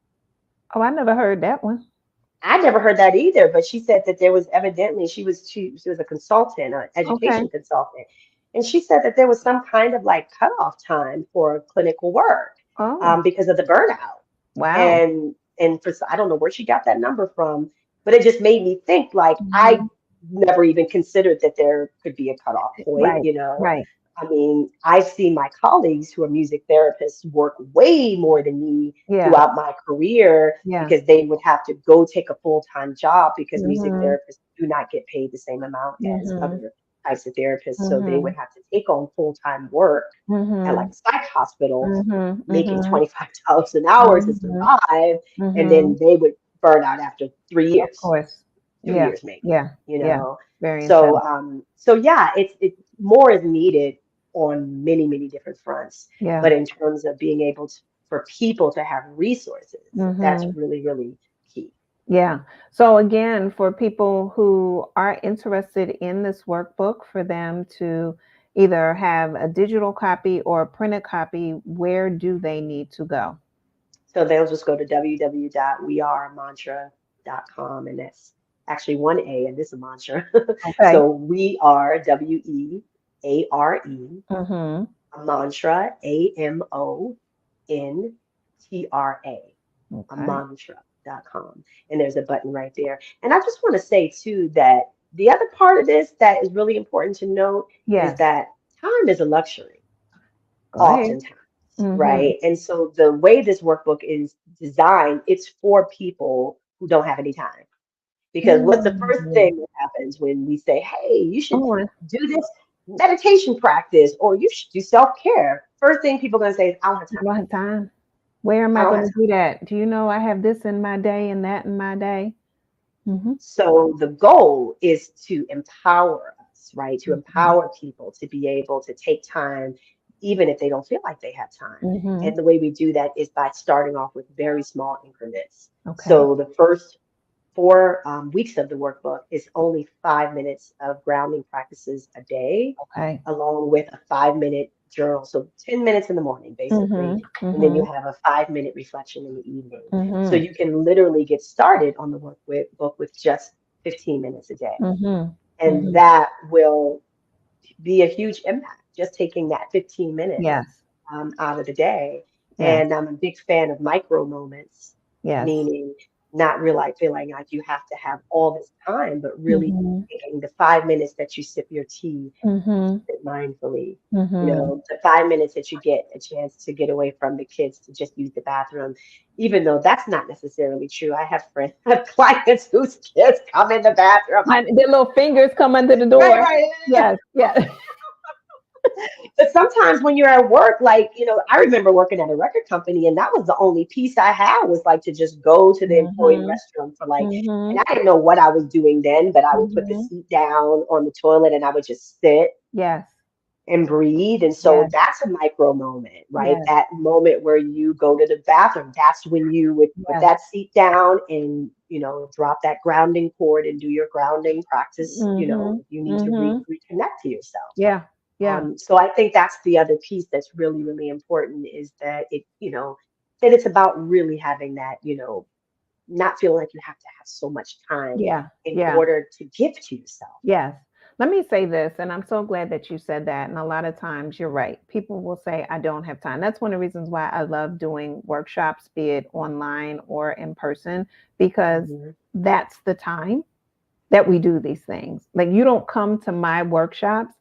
Oh, I never heard that one. I never heard that either, but she said that there was evidently she was a consultant, an Okay. education consultant, and she said that there was some kind of like cutoff time for clinical work Oh, because of the burnout. wow. And I don't know where she got that number from, but it just made me think like I Mhm. never even considered that there could be a cutoff point, Right, right. I mean, I've seen my colleagues who are music therapists work way more than me Yeah, throughout my career yeah. because they would have to go take a full-time job because music Mhm, therapists do not get paid the same amount as mhm, other types of therapists. So they would mhm, have to take on full-time work at like mhm, a psych hospital, mhm, making mhm, $25 an hour to mhm, survive, and then mhm. they would burn out after three Of years, course. two Yeah, years maybe, yeah, you yeah. know. Very So intense. so yeah, it's more is needed on many, many different fronts. Yeah. But in terms of being able to for people to have resources, that's Mhm. really, really key. Yeah. So again, for people who are interested in this workbook, for them to either have a digital copy or a printed copy, where do they need to go? So they'll just go to www.weareamantra.com, and that's actually one A, and this is a mantra. Okay. So we are WEARE, Mhm. a mantra, AMONTRA, a Okay. mantra.com. And there's a button right there. And I just want to say too that the other part of this that is really important to note is Yes. that time is a luxury, Go ahead. oftentimes, Mhm. right? And so the way this workbook is designed, it's for people who don't have any time. Because what's the first Mm. thing that happens when we say, hey, you should Come on. do this meditation practice or you should do self-care? First thing people are going to say is, I don't have I time. don't have time. Where am I I don't have going to time. do that? Do you know I have this in my day and that in my day? Mhm. So the goal is to empower us, right? To Mhm. empower people to be able to take time, even if they don't feel like they have time. Mhm. And the way we do that is by starting off with very small increments. Okay. So the first 4 weeks of the workbook is only 5 minutes of grounding practices a day, Okay. along with a 5 minute journal. So 10 minutes in the morning, basically. Mhm. And then you Mhm. have a 5 minute reflection in the evening. So Mhm. you can literally get started on the book with just 15 minutes a day. Mhm. And Mhm. that will be a huge impact, just taking that 15 minutes Yes. out of the day. Yes. And I'm a big fan of micro moments, Yes. meaning not really feeling like you have to have all this time, but really Mhm. taking the 5 minutes that you sip your tea, Mhm. sit mindfully. Mhm. The 5 minutes that you get a chance to get away from the kids to just use the bathroom, even though that's not necessarily true. I have friends, I have clients whose kids come in the bathroom. My their little fingers come under the Right, door. right. Yes. Yes. But sometimes when you're at work, like, I remember working at a record company and that was the only piece I had was like to just go to the employee Mhm. restroom for like, and Mhm. I didn't know what I was doing then, but I would put the Mhm. seat down on the toilet and I would just sit Yes. and breathe. And so Yes. that's a micro moment, right? Yes. That moment where you go to the bathroom, that's when you would put Yes. that seat down and, drop that grounding cord and do your grounding practice, Mhm. if you need to Mhm. reconnect to yourself. Yeah. Yeah. So I think that's the other piece that's really, really important is that that it's about really having that, not feeling like you have to have so much time Yeah. in Yeah. order to give to yourself. Yes. Let me say this, and I'm so glad that you said that. And a lot of times you're right. People will say, I don't have time. That's one of the reasons why I love doing workshops, be it online or in person, because Hmm. that's the time that we do these things. Like you don't come to my workshops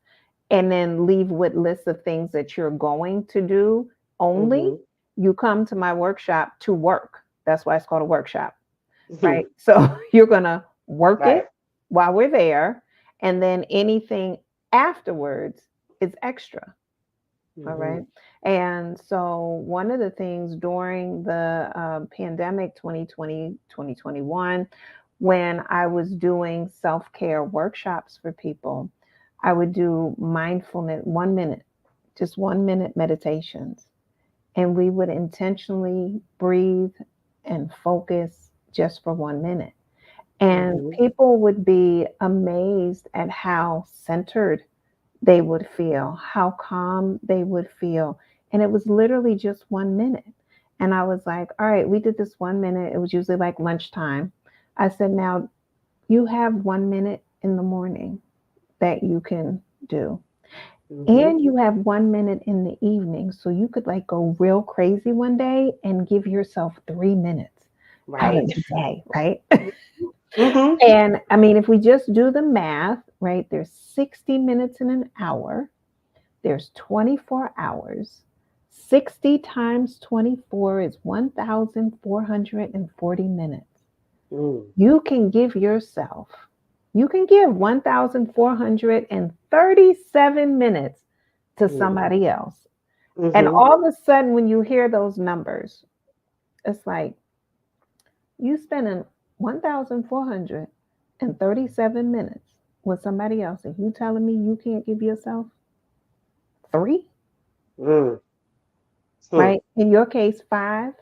and then leave with lists of things that you're going to do only. Hmm. You come to my workshop to work. That's why it's called a workshop, Hmm. right? So you're going to work it Right. while we're there, and then anything afterwards is extra. All Hmm. right. And so, one of the things during the pandemic 2020, 2021, when I was doing self care workshops for people, I would do mindfulness, 1 minute, just 1 minute meditations. And we would intentionally breathe and focus just for 1 minute. And Hmm. people would be amazed at how centered they would feel, how calm they would feel. And it was literally just 1 minute. And I was like, all right, we did this 1 minute. It was usually like lunchtime. I said, now you have 1 minute in the morning that you can do. Mm-hmm. And you have 1 minute in the evening. So you could like go real crazy one day and give yourself 3 minutes out of Right. the day, right? Mm-hmm. And I mean, if we just do the math, right, there's 60 minutes in an hour, there's 24 hours. 60 times 24 is 1,440 minutes. Mm. You can give yourself, you can give 1,437 minutes to Mm. somebody else. And Mm-hmm. all of a sudden, when you hear those numbers, it's like you spending 1,437 minutes with somebody else, and you telling me you can't give yourself three, Mm. Mm. right? In your case, five.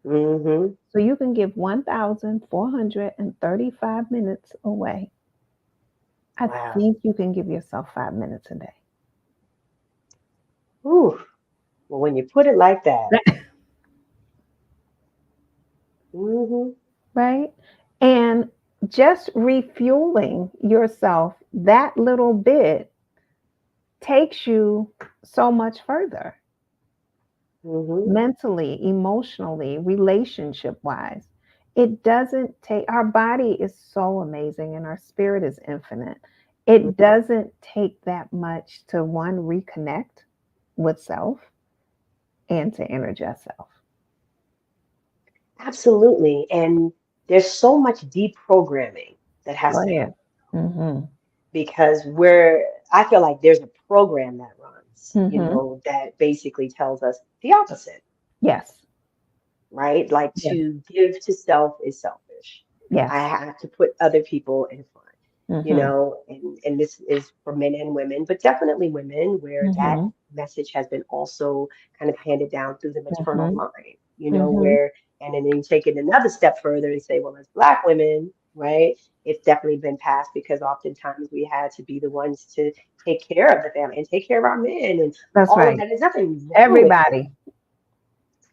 Mm-hmm. So you can give 1,435 minutes away. I Wow. think you can give yourself 5 minutes a day. Ooh. Well, when you put it like that, mm-hmm. Right? And just refueling yourself that little bit takes you so much further Mm-hmm. mentally, emotionally, relationship wise. It doesn't take, our body is so amazing and our spirit is infinite. It doesn't take that much to one, reconnect with self and to energize self. Absolutely. And there's so much deprogramming that has Go to ahead. happen Mm-hmm. because I feel like there's a program that runs, Mm-hmm. that basically tells us the opposite, Yes. right? Like Yes. to give to self is selfish. I Yes. have to put other people in front, Mm-hmm. and this is for men and women, but definitely women, where that Mm-hmm. message has been also kind of handed down through the maternal Mm-hmm. line, Mm-hmm. where, and then you take it another step further and say, well, as Black women, right, it's definitely been passed because oftentimes we had to be the ones to take care of the family and take care of our men and That's all of right. that. There's nothing wrong with that. Everybody.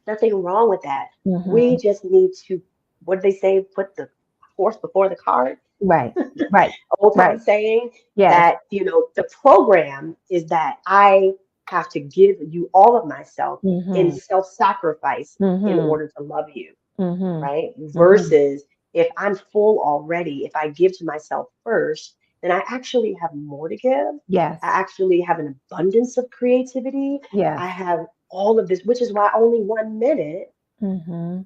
Nothing wrong with that. We Mm-hmm. just need to, what do they say, put the horse before the cart? Right. Right. Old time Right. saying Yes. that, the program is that I have to give you all of myself in Mm-hmm. self-sacrifice in Mm-hmm. order to love you, Mm-hmm. right? Mm-hmm. Versus if I'm full already, if I give to myself first, then I actually have more to give. I Yes. actually have an abundance of creativity. I Yes. have all of this, which is why only 1 minute, Mm-hmm.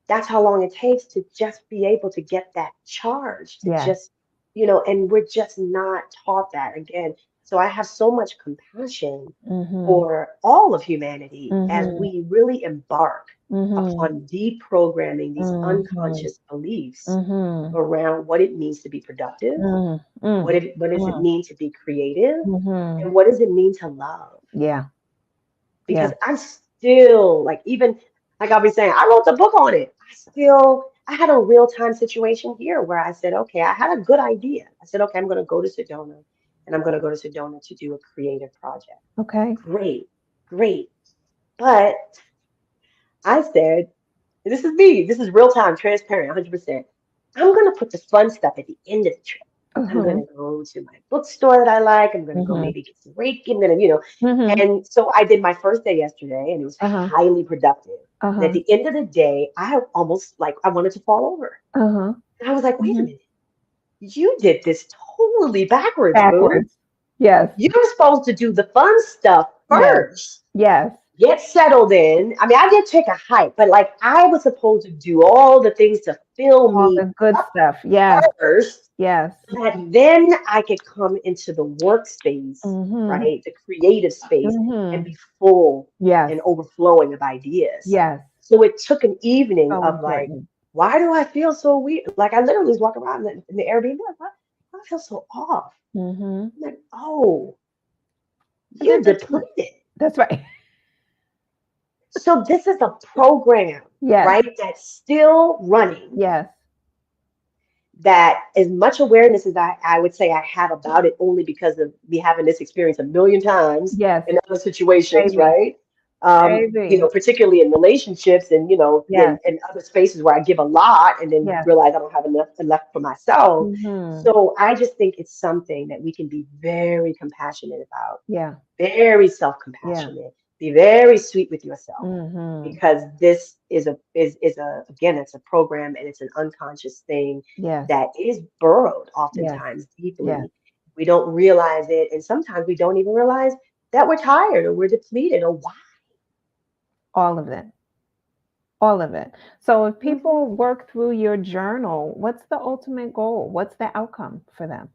that's how long it takes to just be able to get that charge, to Yes. just, and we're just not taught that again. So I have so much compassion Mm-hmm. for all of humanity as Mm-hmm. we really embark Mm-hmm. upon deprogramming these Mm-hmm. unconscious beliefs Mm-hmm. around what it means to be productive, Mm-hmm. what does Come it on. mean to be creative, Mm-hmm. and what does it mean to love? Yeah. Because Yeah. I'm still like, even like I'll be saying, I wrote the book on it. I had a real time situation here where I said, okay, I had a good idea. I said, okay, I'm going to go to Sedona and I'm going to go to Sedona to do a creative project. Okay. Great, great. But I said, this is me, this is real time, transparent, 100%. I'm going to put the fun stuff at the end of the trip. I'm going Uh-huh. to go to my bookstore that I like. I'm going to go Mm-hmm. maybe get some Reiki. I'm going to, Mm-hmm. and so I did my first day yesterday and it was Uh-huh. highly productive. And at Uh-huh. the end of the day, I almost like, I wanted to fall over. Uh-huh. And I was like, wait a Mm-hmm. minute, you did this totally backwards, boo. Backwards. Yes. You're supposed to do the fun stuff Yes. first, Yes. get settled in. I mean, I did take a hike, but like I was supposed to do all the things to fill All me the good up stuff. Yes. first, Yes. so that then I could come into the workspace, Mm-hmm. right? The creative space and Mm-hmm. be full Yes. and overflowing of ideas. Yes. So it took an evening So of like, important. why do I feel so weird? Like I literally was walking around in the Airbnb, like, why do I feel so off? Mm-hmm. I'm like, oh, I you're did this. depleted. That's right. So this is a program, Yes. right? That's still running Yes. that as much awareness as I would say I have about it, only because of me having this experience a million times Yes, in other situations, baby, right? baby. Particularly in relationships and, Yes, in other spaces where I give a lot and then yes. realize I don't have enough left for myself. Mm-hmm. So I just think it's something that we can be very compassionate about, Yeah, very yeah. self-compassionate, be very sweet with yourself, Mm-hmm. because this is a again, it's a program and it's an unconscious thing Yes, that is burrowed yes, oftentimes yes. deeply. We don't realize it, and sometimes we don't even realize that we're tired or we're depleted or why. All of it. All of it. So if Mhm. people work through your journal, what's the ultimate goal? What's the outcome for them?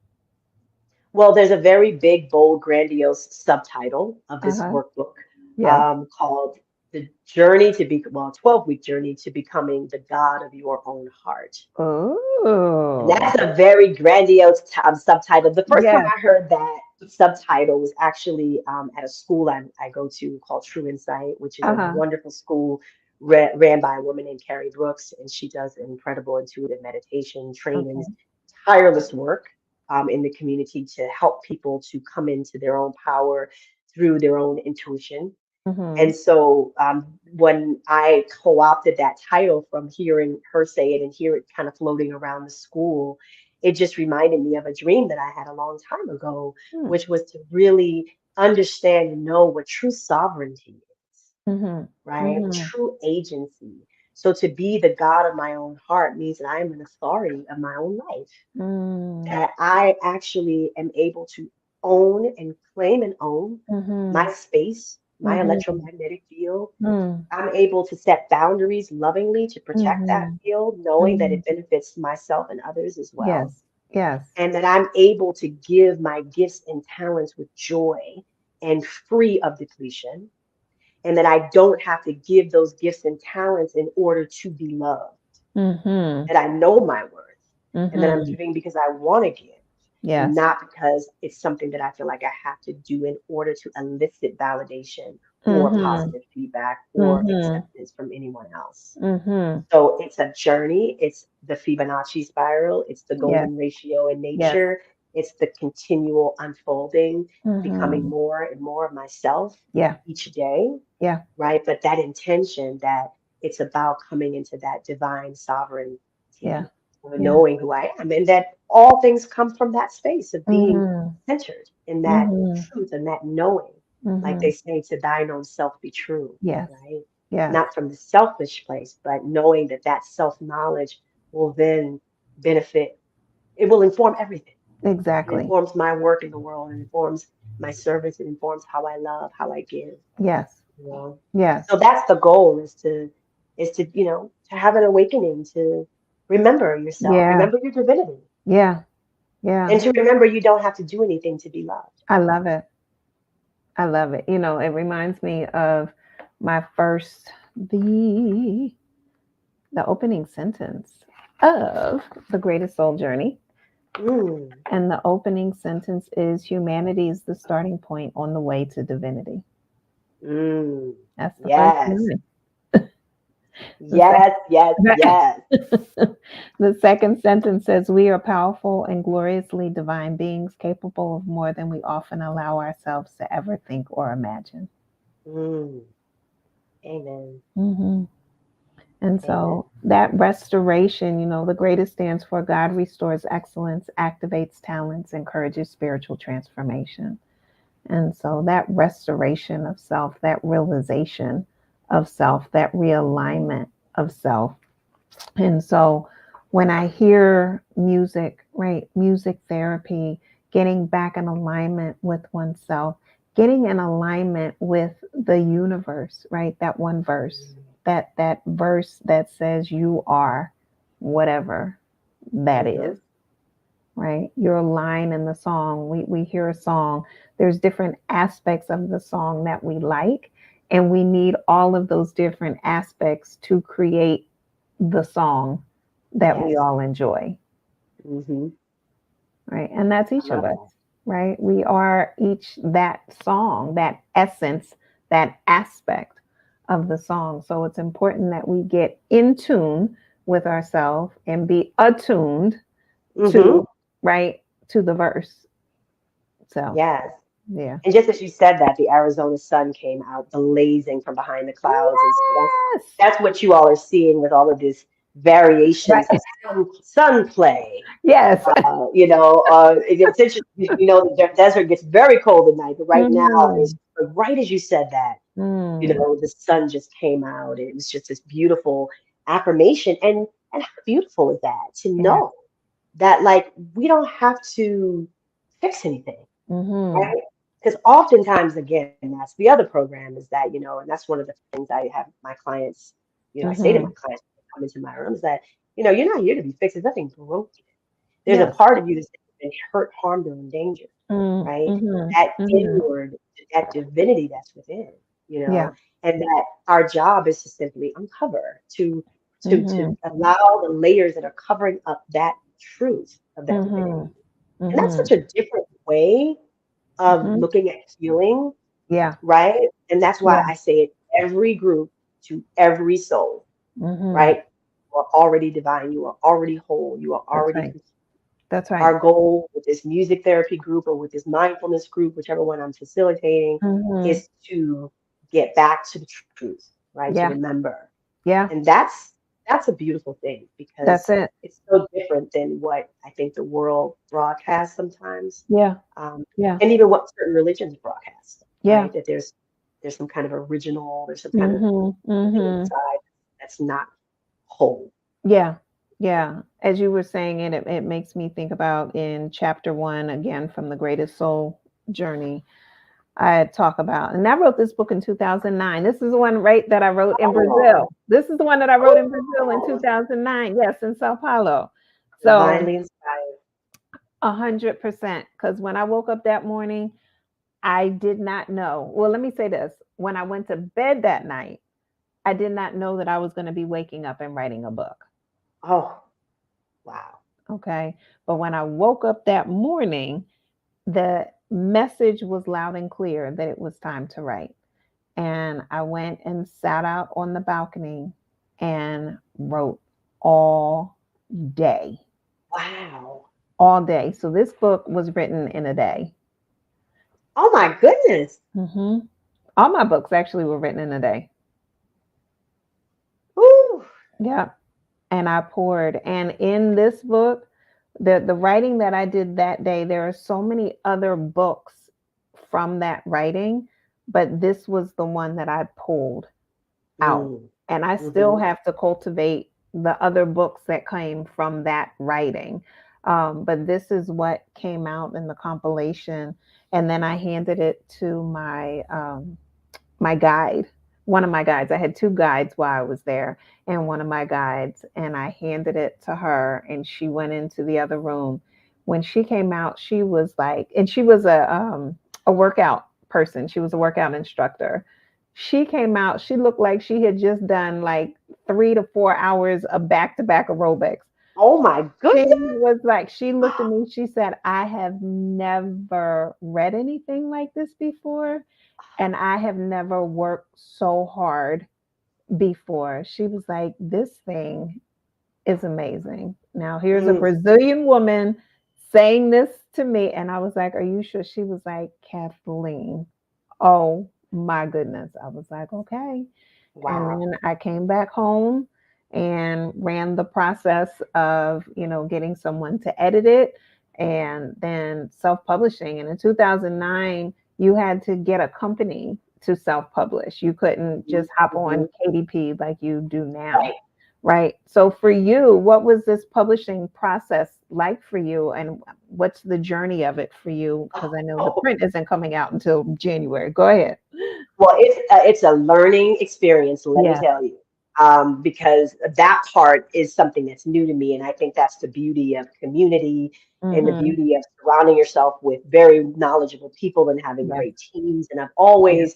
Well, there's a very big, bold, grandiose subtitle of this Uh-huh. workbook, Yes. called The Journey to Be, well, 12-week journey to becoming the God of your own heart. And Oh, that's a very grandiose subtitle. The first time yes. I heard that subtitle was actually at a school I go to called True Insight, which is a Uh-huh. wonderful school ran by a woman named Carrie Brooks, and she does incredible intuitive meditation trainings, Okay. tireless work in the community to help people to come into their own power through their own intuition. Mm-hmm. And so when I co-opted that title from hearing her say it and hear it kind of floating around the school, it just reminded me of a dream that I had a long time ago, Hmm. which was to really understand and know what true sovereignty is, Mm-hmm. right? Mm-hmm. True agency. So to be the God of my own heart means that I am an authority of my own life, Mm. that I actually am able to own and claim and own Mm-hmm. my space, my Mm-hmm. electromagnetic field. Mm. I'm able to set boundaries lovingly to protect that Mm-hmm. field, knowing that it Mm. benefits myself and others as well. Yes. Yes. And that I'm able to give my gifts and talents with joy and free of depletion. And that I don't have to give those gifts and talents in order to be loved, Mm-hmm. that I know my worth, and that I'm Mm-hmm. giving because I want to give, and Yes. not because it's something that I feel like I have to do in order to elicit validation or Mm-hmm. positive feedback or Mm-hmm. acceptance from anyone else. Mm-hmm. So it's a journey. It's the Fibonacci spiral. It's the Yes. golden ratio in Yes. nature. It's the continual unfolding, becoming Mm-hmm. more and more of myself Yeah. each day, Yeah. right? But that intention that it's about coming into that divine Yeah. sovereignty, or Yeah. knowing who I am, and that all things come from that space of being Mm-hmm. centered in that Mm-hmm. truth and that knowing, like Mm-hmm. they say, to thine own self be true, Yes. right? Yes. Not from the selfish place, but knowing that that self knowledge will then benefit, it will inform everything. It Exactly. informs my work in the world, it informs my service, it informs how I love, how I give, Yes. you know. Yes. So that's the goal, is to to have an awakening, to remember yourself, Yeah. remember your divinity, Yeah. Yeah. and to remember you don't have to do anything to be loved. I love it. I love it. It reminds me of my first the opening sentence of The Greatest Soul Journey. Mm, And the opening sentence is humanity is the starting point on the way to divinity. mm. That's the first Yes, line. The yes, yes, second, yes. the second sentence says, we are powerful and gloriously divine beings capable of more than we often allow ourselves to ever think or imagine. Mm. Amen. Hmm. And Amen. so that restoration, the greatest stands for God restores excellence, activates talents, encourages spiritual transformation. And so that restoration of self, that realization of self, that realignment of self. And so when I hear music, right, music therapy, getting back in alignment with oneself, getting in alignment with the universe, right? That one verse, that verse that says you are whatever that Mm-hmm. is, right? Your line in the song, we hear a song, there's different aspects of the song that we like, and we need all of those different aspects to create the song that we Yes. all enjoy, Mm-hmm. right? And that's I each of love us, that. right? We are each that song, that essence, that aspect of the song. So it's important that we get in tune with ourselves and be attuned Mm-hmm. to right to the verse. So Yes. yeah. And just as you said that, the Arizona sun came out blazing from behind the clouds. And so Yes. that's what you all are seeing with all of these variations Right. of sun play. Yes. It's interesting. The desert gets very cold at night, but right now, it's Mm, right as you said that, mm, the sun just came out. It was just this beautiful affirmation. And how beautiful is that to yeah. know that, like, we don't have to fix anything, Mm-hmm. right? Because oftentimes, again, that's the other program is that, and that's one of the things I have my clients, I say to my Mm-hmm. clients when they come into my room is that, you're not here to be fixed. There's nothing broken. There's a Yes. part of you that's been hurt, harmed, or endangered, Mm, right? mm-hmm. That Mm-hmm. inward, that divinity that's within, Yeah. and that our job is to simply uncover, to Mm-hmm. allow the layers that are covering up that truth of that Mm-hmm. divinity. And that's Mm-hmm. such a different way of Mm-hmm. looking at healing, Yeah. right? And that's why Yeah. I say it every group to every soul, Mm-hmm. right? You are already divine. You are already whole. You are That's already right. complete. That's right. Our goal with this music therapy group or with this mindfulness group, whichever one I'm facilitating, Mm-hmm. is to get back to the truth, right? To Yeah. remember. Yeah. And that's a beautiful thing That's because it. it's so different than what I think the world broadcasts sometimes, Yeah. um, Yeah. and even what certain religions broadcast, Yeah. right? That there's some kind of original, there's some kind of Mm-hmm. something Mm-hmm. inside that's not whole. Yeah. Yeah. As you were saying it makes me think about in chapter one, again, from the greatest soul journey, I talk about, and I wrote this book in 2009. This is the one, right, that I wrote in Oh, Brazil. This is the one that I wrote in Brazil in oh, 2009. Yes, in Sao Paulo. So divinely inspired. 100%. Because when I woke up that morning, I did not know. Well, let me say this. When I went to bed that night, I did not know that I was going to be waking up and writing a book. Oh, wow. Okay. But when I woke up that morning, the message was loud and clear that it was time to write. And I went and sat out on the balcony and wrote all day, Wow. all day. So this book was written in a day. Oh my goodness. Hmm. All my books actually were written in a day. Ooh. Yeah. And I poured. And in this book, the writing that I did that day, there are so many other books from that writing, but this was the one that I pulled out. Mm. And I still Mm-hmm. have to cultivate the other books that came from that writing. But this is what came out in the compilation. And then I handed it to my guide, one of my guides. I had two guides while I was there, and one of my guides, and I handed it to her, and she went into the other room. When she came out, she was like, and she was a workout person. She was a workout instructor. She came out. She looked like she had just done like 3 to 4 hours of back to back aerobics. Oh my She goodness. was like, she looked at me. She said, "I have never read anything like this before. And I have never worked so hard before." She was like, "This thing is amazing." Now, here's a Mm. Brazilian woman saying this to me. And I was like, "Are you sure?" She was like, "Kathleen, oh my goodness." I was like, "Okay." And Wow. then I came back home and ran the process of, getting someone to edit it and then self-publishing. And in 2009, you had to get a company to self-publish. You couldn't just hop Mm-hmm. on KDP like you do now. Right. Right. So for you, what was this publishing process like for you? And what's the journey of it for you? Because I know the Oh, print isn't coming out until January. Go ahead. well, it's a learning experience, let me Yeah. tell you, because that part is something that's new to me, and I think that's the beauty of community and the Mm-hmm. beauty of surrounding yourself with very knowledgeable people and having Yes. great teams. And I've Yeah. always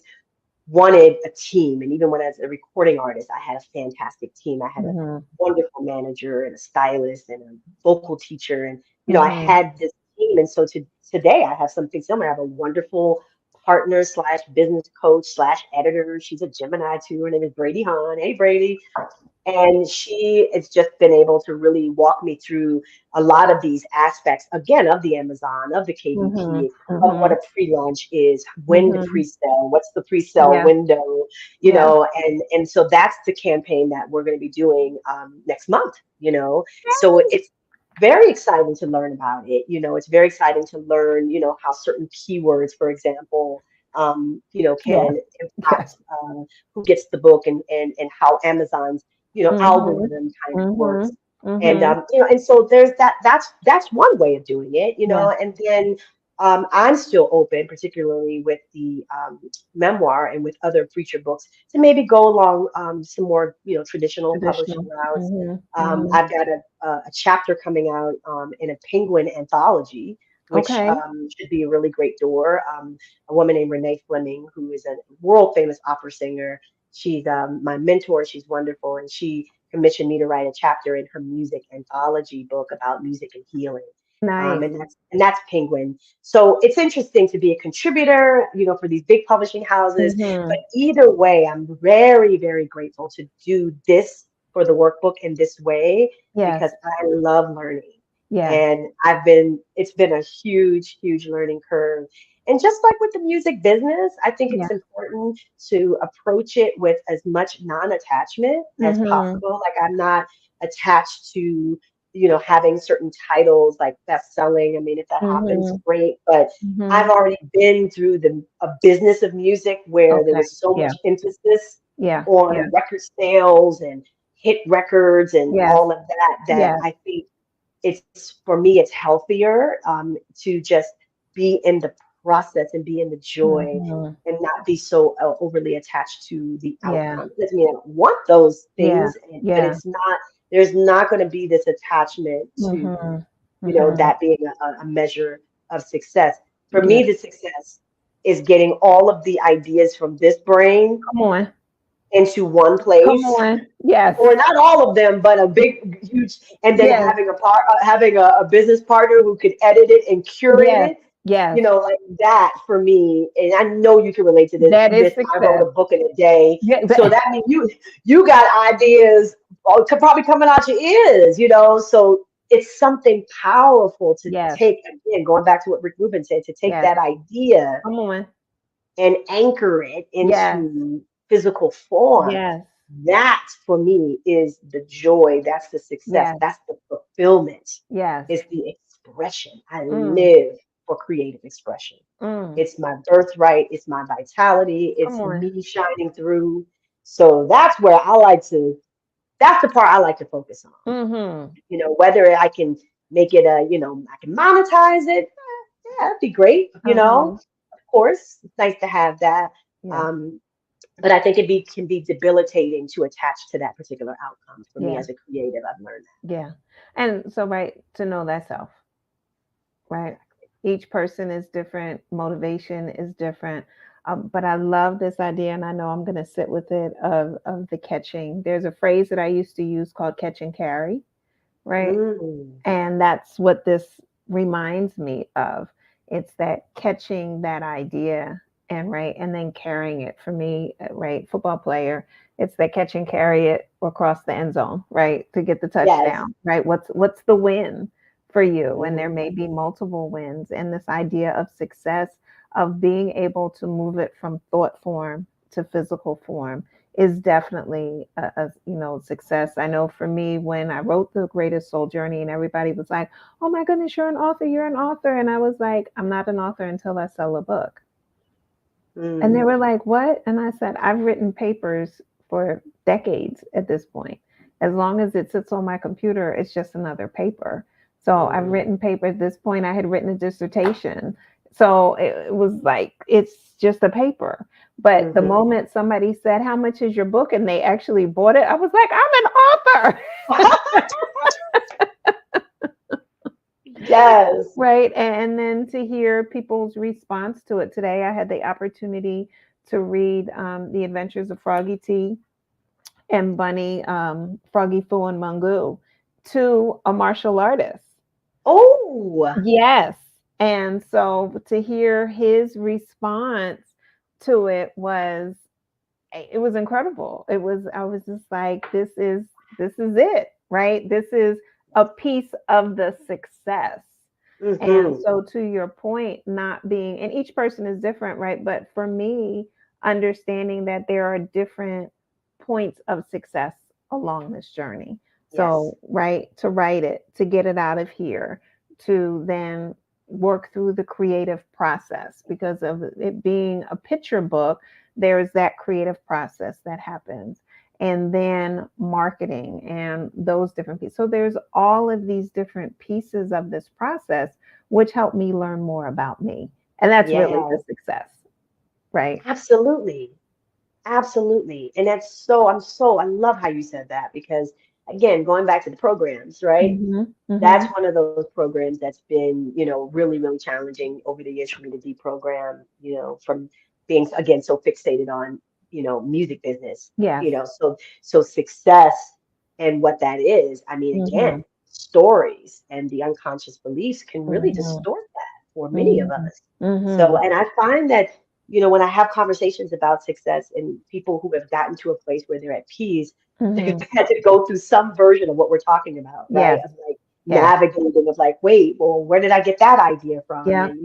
wanted a team, and even when I was a recording artist, I had a fantastic team. I had a Mhm. wonderful manager and a stylist and a vocal teacher, and I Mhm. had this team. And so today I have something similar. I have a wonderful partner slash business coach slash editor. She's a Gemini too. Her name is Brady Hahn. Hey, Brady. And she has just been able to really walk me through a lot of these aspects, again, of the Amazon, of the Mm-hmm. KDP, of what Mm-hmm. a pre-launch is, when to Mm-hmm. pre-sell, what's the pre-sell Yeah. window, Yeah. and so that's the campaign that we're going to be doing next month, So it's very exciting to learn about it. It's very exciting to learn, how certain keywords, for example, Yes. can Yes. impact who gets the book and how Amazon's Mm-hmm. algorithm kind of Mm-hmm. works. And Mm-hmm. and so there's that's one way of doing it, Yeah. and then I'm still open, particularly with the memoir and with other preacher books, to maybe go along some more, traditional publishing Traditional. routes. Mm-hmm. Mm-hmm. I've got a chapter coming out in a Penguin anthology, which Okay. should be a really great door. A woman named Renee Fleming, who is a world famous opera singer. She's my mentor. She's wonderful, and she commissioned me to write a chapter in her music anthology book about music and healing. Nice. And that's Penguin. So it's interesting to be a contributor, for these big publishing houses. But Mm-hmm. either way, I'm very, very grateful to do this for the workbook in this way Yes. because I love learning. Yes. And it's been a huge, huge learning curve. And just like with the music business, I think Yeah. it's important to approach it with as much non-attachment as Mm-hmm. possible. Like I'm not attached to, having certain titles like best selling. I mean, if that happens, Mm-hmm. great. But Mm-hmm. I've already been through a business of music where there Okay. was so Yeah. much emphasis Yeah. Yeah. on record sales and hit records and Yes. all of that Yes. I think it's for me it's healthier to just be in the process and be in the joy Mm-hmm. and not be so overly attached to the Yeah. outcome. Doesn't mean I don't want those Yeah. things, but Yeah. it's not. There's not going to be this attachment to Mm-hmm. Mm-hmm. that being a measure of success. For Yeah. me, the success is getting all of the ideas from this brain Come on. into one Come place, on. Yes. or not all of them, but a big, huge, and then Yes. having a business partner who could edit it and curate Yes. it, Yes. like that for me. And I know you can relate to That is this. I wrote success. a book in a day, Yeah. so that means you got ideas probably coming out your ears, So it's something powerful to Yes. take again, going back to what Rick Rubin said, to take Yes. that idea Come on. and anchor it Yes. into physical form. Yes. That for me is the joy. That's the success. Yes. That's the fulfillment. Yes. It's the expression. I Mm. live for creative expression. Mm. It's my birthright. It's my vitality. Come It's on. me shining through. So that's the part I like to focus on. Mm-hmm. Whether I can make it I can monetize it. Yeah, that'd be great. Uh-huh. Of course, it's nice to have that. Yeah. Um, but I think can be debilitating to attach to that particular outcome. For me Yeah. as a creative, I've learned Yeah. And so, right, to know thyself, right? Each person is different, motivation is different. But I love this idea, and I know I'm going to sit with it of the catching. There's a phrase that I used to use called catch and carry, that. right? And that's what this reminds me of. It's that catching that idea and right, and then carrying it. For me, right, football player, it's that catch and carry it across the end zone, right, to get the Yes. touchdown, right? What's the win for you? And there Mhm. may be multiple wins. And this idea of success, of being able to move it from thought form to physical form, is definitely a success. I know for me, when I wrote The Greatest Soul Journey, and everybody was like, "Oh my goodness, you're an author," and I was like, "I'm not an author until I sell a book." And they Mm. were like, "What?" And I said, "I've written papers for decades at this point. As long as it sits on my computer, it's just another paper." So I've Mm. written papers. At this point, I had written a dissertation. So it was like, it's just a paper. But the Mhm. moment somebody said, "How much is your book?" and they actually bought it, I was like, "I'm an author." Yes. Right. And then to hear people's response to it today, I had the opportunity to read The Adventures of Froggy T and Bunny, Froggy Foo and Mungu, to a martial artist. Oh. Yes. And so to hear his response to it was incredible. I was just like, this is it, right? This is a piece of the success. And Mm-hmm. so to your point, not being, and each person is different, right? But for me, understanding that there are different points of success along this journey. Yes. So, right, to write it, to get it out of here, to then work through the creative process because of it being a picture book, there's that creative process that happens. And then marketing and those different pieces. So there's all of these different pieces of this process, which helped me learn more about me. And that's really the Yes. success, right? Absolutely. Absolutely. And I love how you said that because, again, going back to the programs, right? Mhm, That's mhm. one of those programs that's been, really, really challenging over the years for me to deprogram, from being, again, so fixated on, music business, Yes. so success and what that is. I mean, again, Mhm, stories and the unconscious beliefs can really mhm, distort that for many of mhm, us. So, mhm, and I find that, when I have conversations about success and people who have gotten to a place where they're at peace, they've mhm. had to go through some version of what we're talking about, right? Yes, Of like yes, navigating of like, wait, well, where did I get that idea from? yeah, And,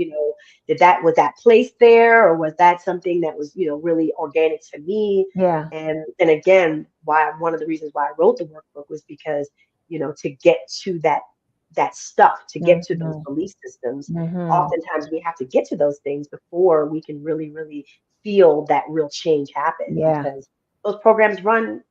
was that placed there or was that something that was, really organic to me? yeah. And again, why one of the reasons why I wrote the workbook was because, to get to that stuff, to get to those Mhm, belief systems, mhm. oftentimes we have to get to those things before we can really, really feel that real change happen Yeah, because those programs run,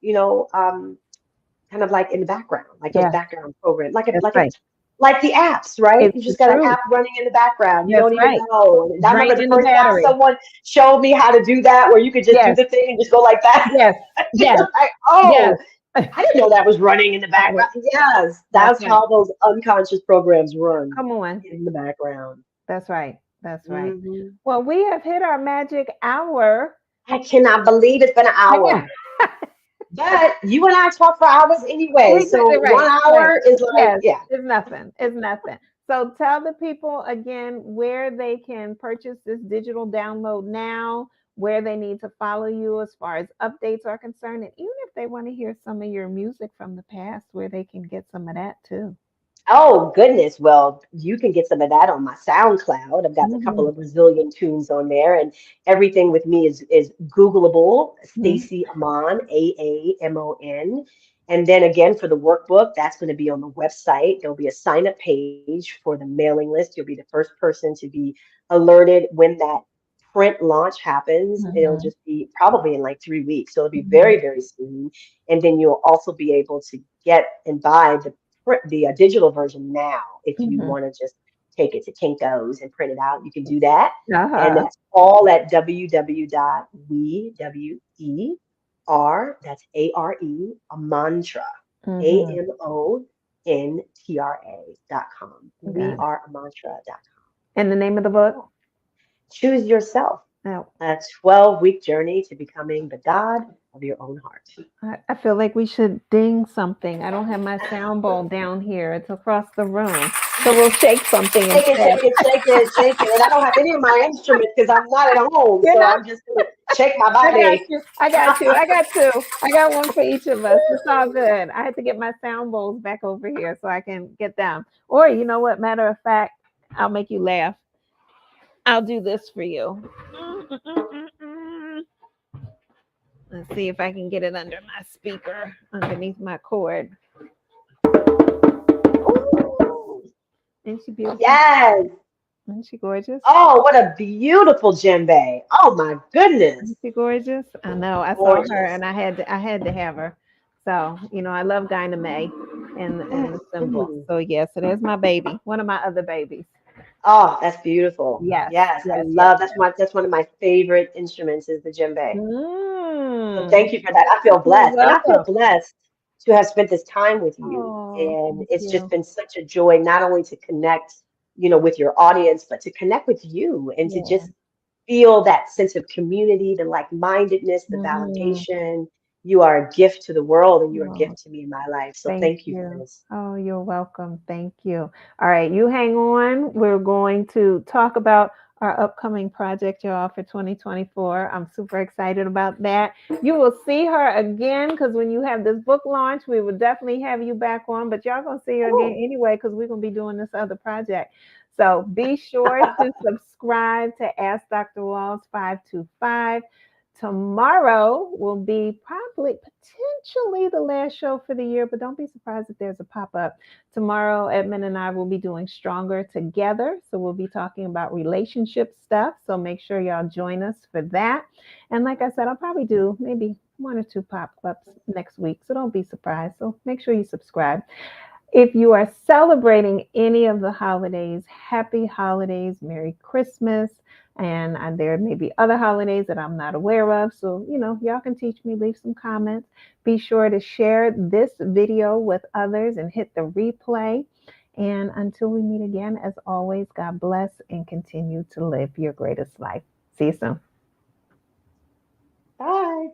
kind of like in the background, like those yeah, background programs, that's right. like the apps, right? It's You the just got an truth. app running in the background. You That's don't even right. know. And I remember the Draining the first time battery. someone showed me how to do that, where you could just do Yes, the thing and just go like that. yes, yes, You're like, yes. oh, I didn't know that was running in the Got it. background. Yes, That's that's right. how those unconscious programs run Come on. in the background. That's right. That's right. Hmm. Well, we have hit our magic hour. I cannot believe it's been an I got hour. But you and I talk for hours anyway. we did So it one right. Right. hour is like, Yes. yeah. It's nothing. It's nothing. So tell the people again where they can purchase this digital download now, where they need to follow you as far as updates are concerned, and even if they want to hear some of your music from the past, where they can get some of that too. Oh goodness. Well, you can get some of that on my SoundCloud. I've got a couple Mhm, of Brazilian tunes on there, and everything with me is Googleable. mhm, Stacie Aamon, Aamon. And then again for the workbook, that's going to be on the website. There'll be a sign up page for the mailing list. You'll be the first person to be alerted when that print launch happens. It'll mhm, just be probably in like 3 weeks. So it'll be mhm, very, very soon. And then you'll also be able to get and buy the digital version now. If you mhm. want to just take it to Kinko's and print it out, you can do that. And Uh-huh. that's all at www.we, that's A-R-E, a mantra, Mhm. AMONTRA.com. We Got it. are a mantra.com. And the name of the book? Choose yourself. Oh, A 12-week journey to becoming the God of your own heart. I feel like we should ding something. I don't have my sound ball down here. It's across the room. So we'll shake something Shake it, instead. shake it, shake it, shake it. And I don't have any of my instruments because I'm not at home. You So know, I'm just going to shake my I got body. you. I got you. I got two. I got one for each of us. It's all good. I had to get my sound bowls back over here so I can get them. Or you know what? Matter of fact, I'll make you laugh. I'll do this for you. Let's see if I can get it under my speaker, underneath my cord. Ooh, Isn't she beautiful? yes. Isn't she gorgeous? Oh, what a beautiful djembe. Oh, my goodness. Isn't she gorgeous? I know. I saw her Gorgeous. and I had to have her. So, I love Dinah May and Mm, the symbol. mm. So yeah, so there's my baby. One of my other babies. Oh, that's beautiful. Yes, Yes, I yes, yes, love yes. that's one of my favorite instruments is the djembe. So Mm, thank you for that. I feel you're blessed. And I feel welcome. blessed to have spent this time with you. Oh, And thank it's just you. been such a joy not only to connect, with your audience, but to connect with you and to Yeah. just feel that sense of community, the like-mindedness, the Hmm. validation. you are a gift to the world and you're a Oh, gift to me in my life. So thank thank you for you. this. Oh, you're welcome. Thank you. All right, you hang on. We're going to talk about our upcoming project, y'all, for 2024. I'm super excited about that. You will see her again because when you have this book launch, we will definitely have you back on, but y'all gonna see her again Ooh. anyway because we're gonna be doing this other project. So be sure to subscribe to Ask Dr. Walls 525. Tomorrow will be probably potentially the last show for the year, but don't be surprised if there's a pop up. Tomorrow, Edmund and I will be doing Stronger Together. So we'll be talking about relationship stuff. So make sure y'all join us for that. And like I said, I'll probably do maybe one or two pop ups next week. So don't be surprised. So make sure you subscribe. If you are celebrating any of the holidays, happy holidays, Merry Christmas. And there may be other holidays that I'm not aware of. So, y'all can teach me, leave some comments. Be sure to share this video with others and hit the replay. And until we meet again, as always, God bless and continue to live your greatest life. See you soon. Bye.